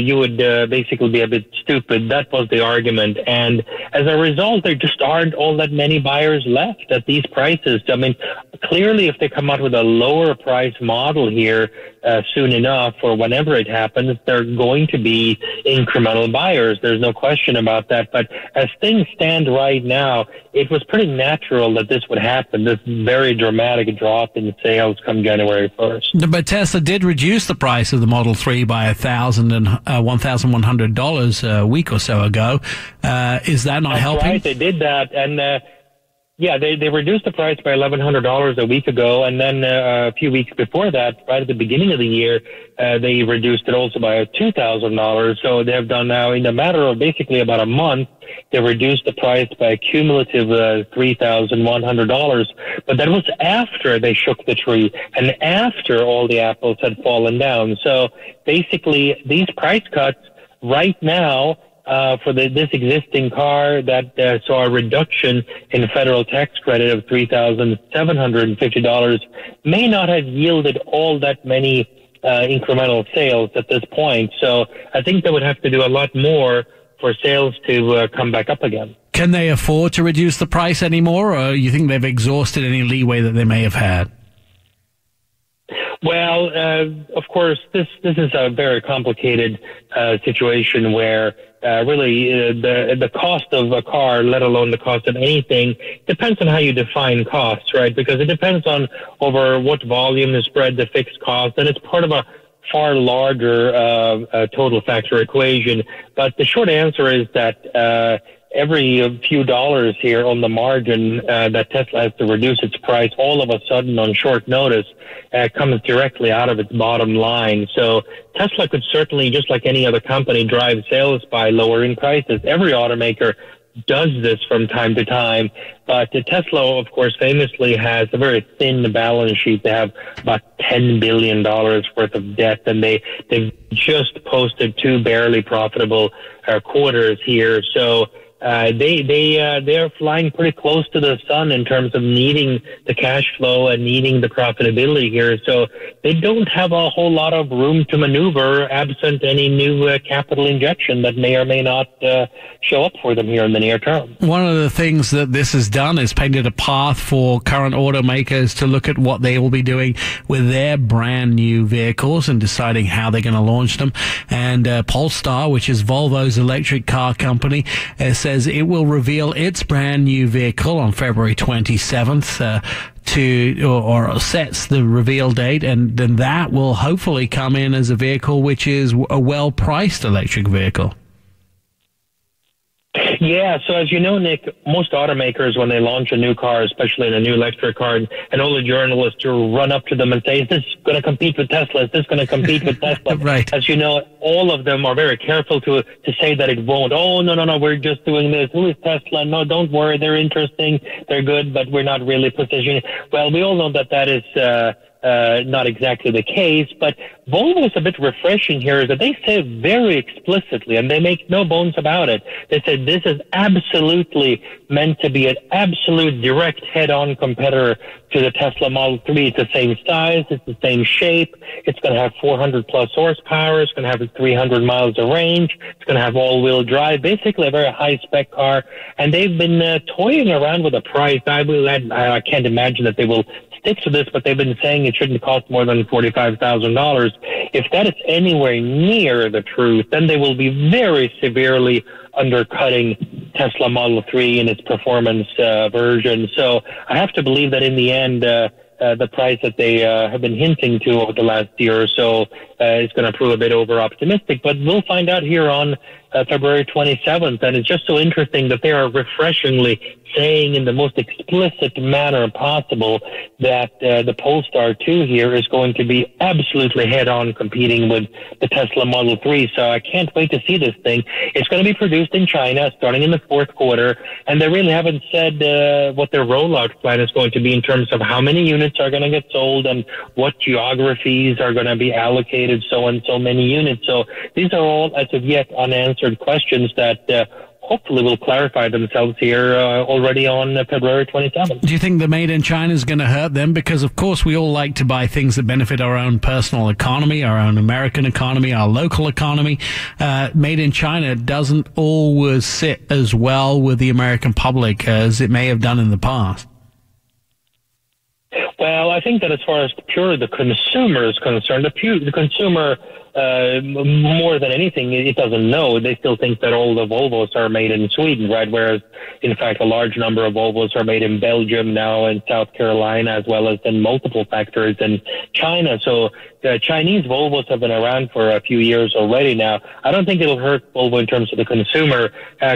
you would basically be a bit stupid. That was the argument. And as a result, there just aren't all that many buyers left at these prices. I mean, clearly, if they come out with a lower price model here soon enough, or whenever it happens, they're going to be incremental buyers. There's no question about that. But as things stand right now, it was pretty natural that this would happen, this very dramatic drop in sales come January 1st. But Tesla did reduce the price of the Model 3 by $1,100 a week or so ago. Is that not helping? Right, they did that. And Yeah, they reduced the price by $1,100 a week ago, and then a few weeks before that, right at the beginning of the year, they reduced it also by $2,000. So they have done now, in a matter of basically about a month, they reduced the price by a cumulative $3,100. But that was after they shook the tree and after all the apples had fallen down. So basically, these price cuts right now, for this existing car that saw a reduction in federal tax credit of $3,750 may not have yielded all that many incremental sales at this point. So I think they would have to do a lot more for sales to come back up again. Can they afford to reduce the price anymore, or you think they've exhausted any leeway that they may have had? Well, of course, this is a very complicated situation where really the cost of a car, let alone the cost of anything, depends on how you define costs, right? Because it depends on over what volume is spread the fixed cost, and it's part of a far larger total factor equation. But the short answer is that every few dollars here on the margin that Tesla has to reduce its price all of a sudden on short notice comes directly out of its bottom line. So Tesla could certainly, just like any other company, drive sales by lowering prices. Every automaker does this from time to time, but Tesla, of course, famously has a very thin balance sheet. They have about $10 billion worth of debt, and they've just posted 2 barely profitable quarters here. So they're flying pretty close to the sun in terms of needing the cash flow and needing the profitability here. So they don't have a whole lot of room to maneuver absent any new capital injection that may or may not show up for them here in the near term. One of the things that this has done is painted a path for current automakers to look at what they will be doing with their brand new vehicles and deciding how they're going to launch them. And Polestar, which is Volvo's electric car company, says it will reveal its brand new vehicle on February 27th or sets the reveal date, and then that will hopefully come in as a vehicle which is a well-priced electric vehicle. Yeah, so as you know, Nick, most automakers, when they launch a new car, especially in a new electric car, and all the journalists will run up to them and say, is this going to compete with Tesla? Is this going to compete with Tesla? Right. As you know, all of them are very careful to say that it won't. Oh, no, we're just doing this. Who is Tesla? No, don't worry. They're interesting. They're good, but we're not really positioning. Well, we all know that is not exactly the case, but Volvo is a bit refreshing here is that they say very explicitly, and they make no bones about it. They said this is absolutely meant to be an absolute direct head-on competitor to the Tesla Model 3. It's the same size, it's the same shape, it's going to have 400 plus horsepower, it's going to have 300 miles of range, it's going to have all-wheel drive, basically a very high-spec car, and they've been toying around with a price. I can't imagine that they will stick to this, but they've been saying it shouldn't cost more than $45,000. If that is anywhere near the truth, then they will be very severely undercutting Tesla Model 3 in its performance version. So I have to believe that in the end, the price that they have been hinting to over the last year or so is going to prove a bit over-optimistic. But we'll find out here on February 27th. And it's just so interesting that they are refreshingly saying in the most explicit manner possible that the Polestar 2 here is going to be absolutely head-on competing with the Tesla Model 3. So I can't wait to see this thing. It's going to be produced in China starting in the fourth quarter, and they really haven't said what their rollout plan is going to be in terms of how many units are going to get sold and what geographies are going to be allocated so and so many units. So these are all, as of yet, unanswered questions that hopefully will clarify themselves here already on February 27th. Do you think the made in China is going to hurt them? Because, of course, we all like to buy things that benefit our own personal economy, our own American economy, our local economy. Made in China doesn't always sit as well with the American public as it may have done in the past. Well, I think that as far as purely the consumer is concerned, the consumer, more than anything, it doesn't know. They still think that all the Volvos are made in Sweden, right? Whereas, in fact, a large number of Volvos are made in Belgium now and South Carolina, as well as in multiple factories in China. So Chinese Volvos have been around for a few years already now. I don't think it'll hurt Volvo in terms of the consumer.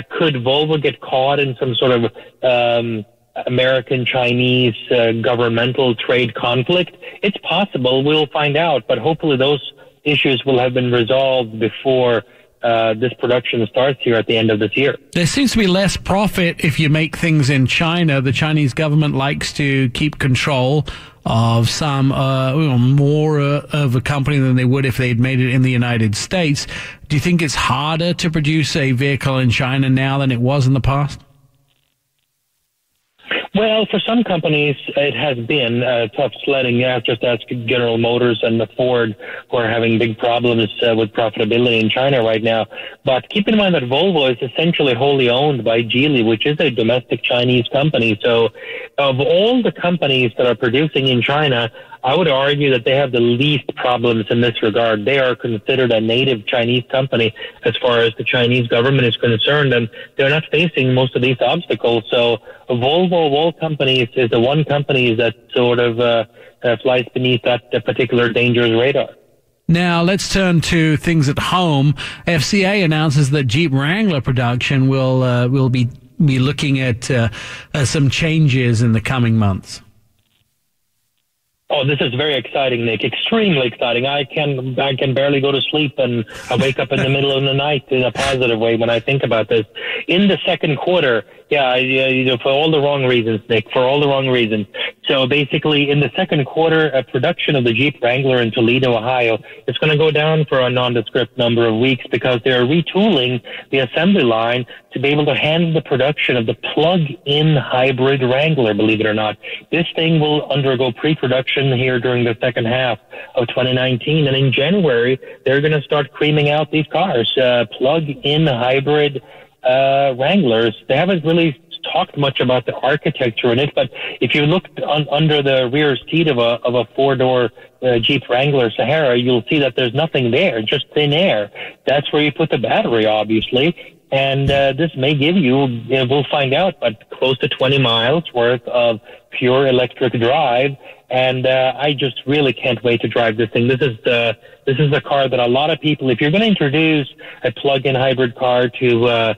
Could Volvo get caught in some sort of American-Chinese governmental trade conflict? It's possible. We'll find out, but hopefully those issues will have been resolved before this production starts here at the end of this year. There seems to be less profit if you make things in China. The Chinese government likes to keep control of some more of a company than they would if they'd made it in the United States. Do you think it's harder to produce a vehicle in China now than it was in the past? Well, for some companies, it has been tough sledding. Yeah, just ask General Motors and Ford, who are having big problems with profitability in China right now. But keep in mind that Volvo is essentially wholly owned by Geely, which is a domestic Chinese company. So of all the companies that are producing in China, I would argue that they have the least problems in this regard. They are considered a native Chinese company as far as the Chinese government is concerned, and they're not facing most of these obstacles. So Volvo, of all companies, is the one company that sort of flies beneath that particular dangerous radar. Now, let's turn to things at home. FCA announces that Jeep Wrangler production will be looking at some changes in the coming months. Oh, this is very exciting, Nick. Extremely exciting. I can barely go to sleep, and I wake up in the middle of the night in a positive way when I think about this. In the second quarter, for all the wrong reasons, Nick, for all the wrong reasons. So basically, in the second quarter, a production of the Jeep Wrangler in Toledo, Ohio, is going to go down for a nondescript number of weeks because they're retooling the assembly line to be able to handle the production of the plug-in hybrid Wrangler, believe it or not. This thing will undergo pre-production here during the second half of 2019. And in January, they're going to start creaming out these cars, plug-in hybrid Wranglers. They haven't really talked much about the architecture in it, but if you look under the rear seat of a four-door Jeep Wrangler Sahara, you'll see that there's nothing there, just thin air. That's where you put the battery, obviously. And this may give you, we'll find out, but close to 20 miles worth of pure electric drive. And I just really can't wait to drive this thing. This is the car that a lot of people, if you're going to introduce a plug-in hybrid car to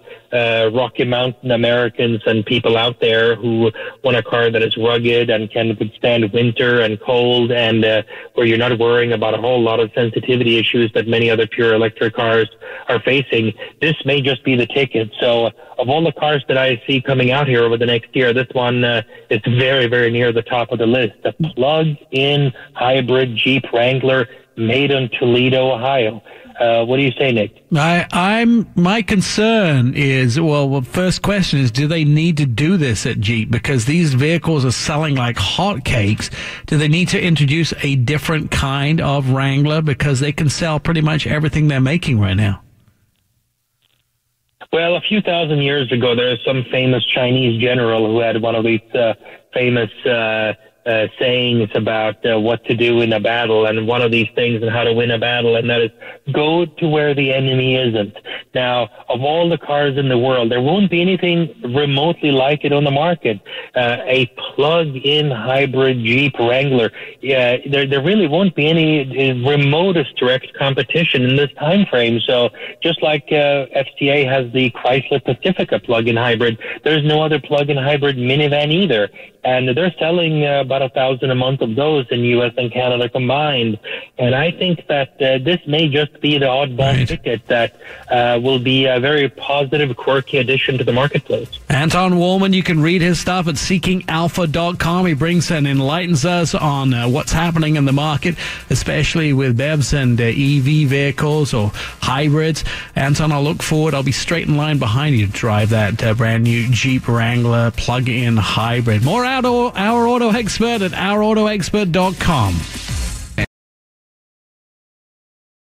Rocky Mountain Americans and people out there who want a car that is rugged and can withstand winter and cold, and where you're not worrying about a whole lot of sensitivity issues that many other pure electric cars are facing, this may just be the ticket. So of all the cars that I see coming out here over the next year, this one is very, very near the top of the list. A plug-in hybrid Jeep Wrangler made in Toledo, Ohio. What do you say, Nick? My concern is, first question is, do they need to do this at Jeep? Because these vehicles are selling like hotcakes. Do they need to introduce a different kind of Wrangler? Because they can sell pretty much everything they're making right now. Well, a few thousand years ago, there was some famous Chinese general who had one of these famous sayings about what to do in a battle, and one of these things and how to win a battle, and that is go to where the enemy isn't. Now, of all the cars in the world, there won't be anything remotely like it on the market. A plug-in hybrid Jeep Wrangler. Yeah, there really won't be any remotest direct competition in this time frame. So just like FCA has the Chrysler Pacifica plug-in hybrid, there's no other plug-in hybrid minivan either. And they're selling about 1,000 a month of those in U.S. and Canada combined. And I think that this may just be the oddball ticket that will be a very positive, quirky addition to the marketplace. Anton Woolman, you can read his stuff at seekingalpha.com. He brings and enlightens us on what's happening in the market, especially with BEVs and EV vehicles or hybrids. Anton, I'll look forward. I'll be straight in line behind you to drive that brand new Jeep Wrangler plug-in hybrid. More Our Auto Expert at OurAutoExpert.com.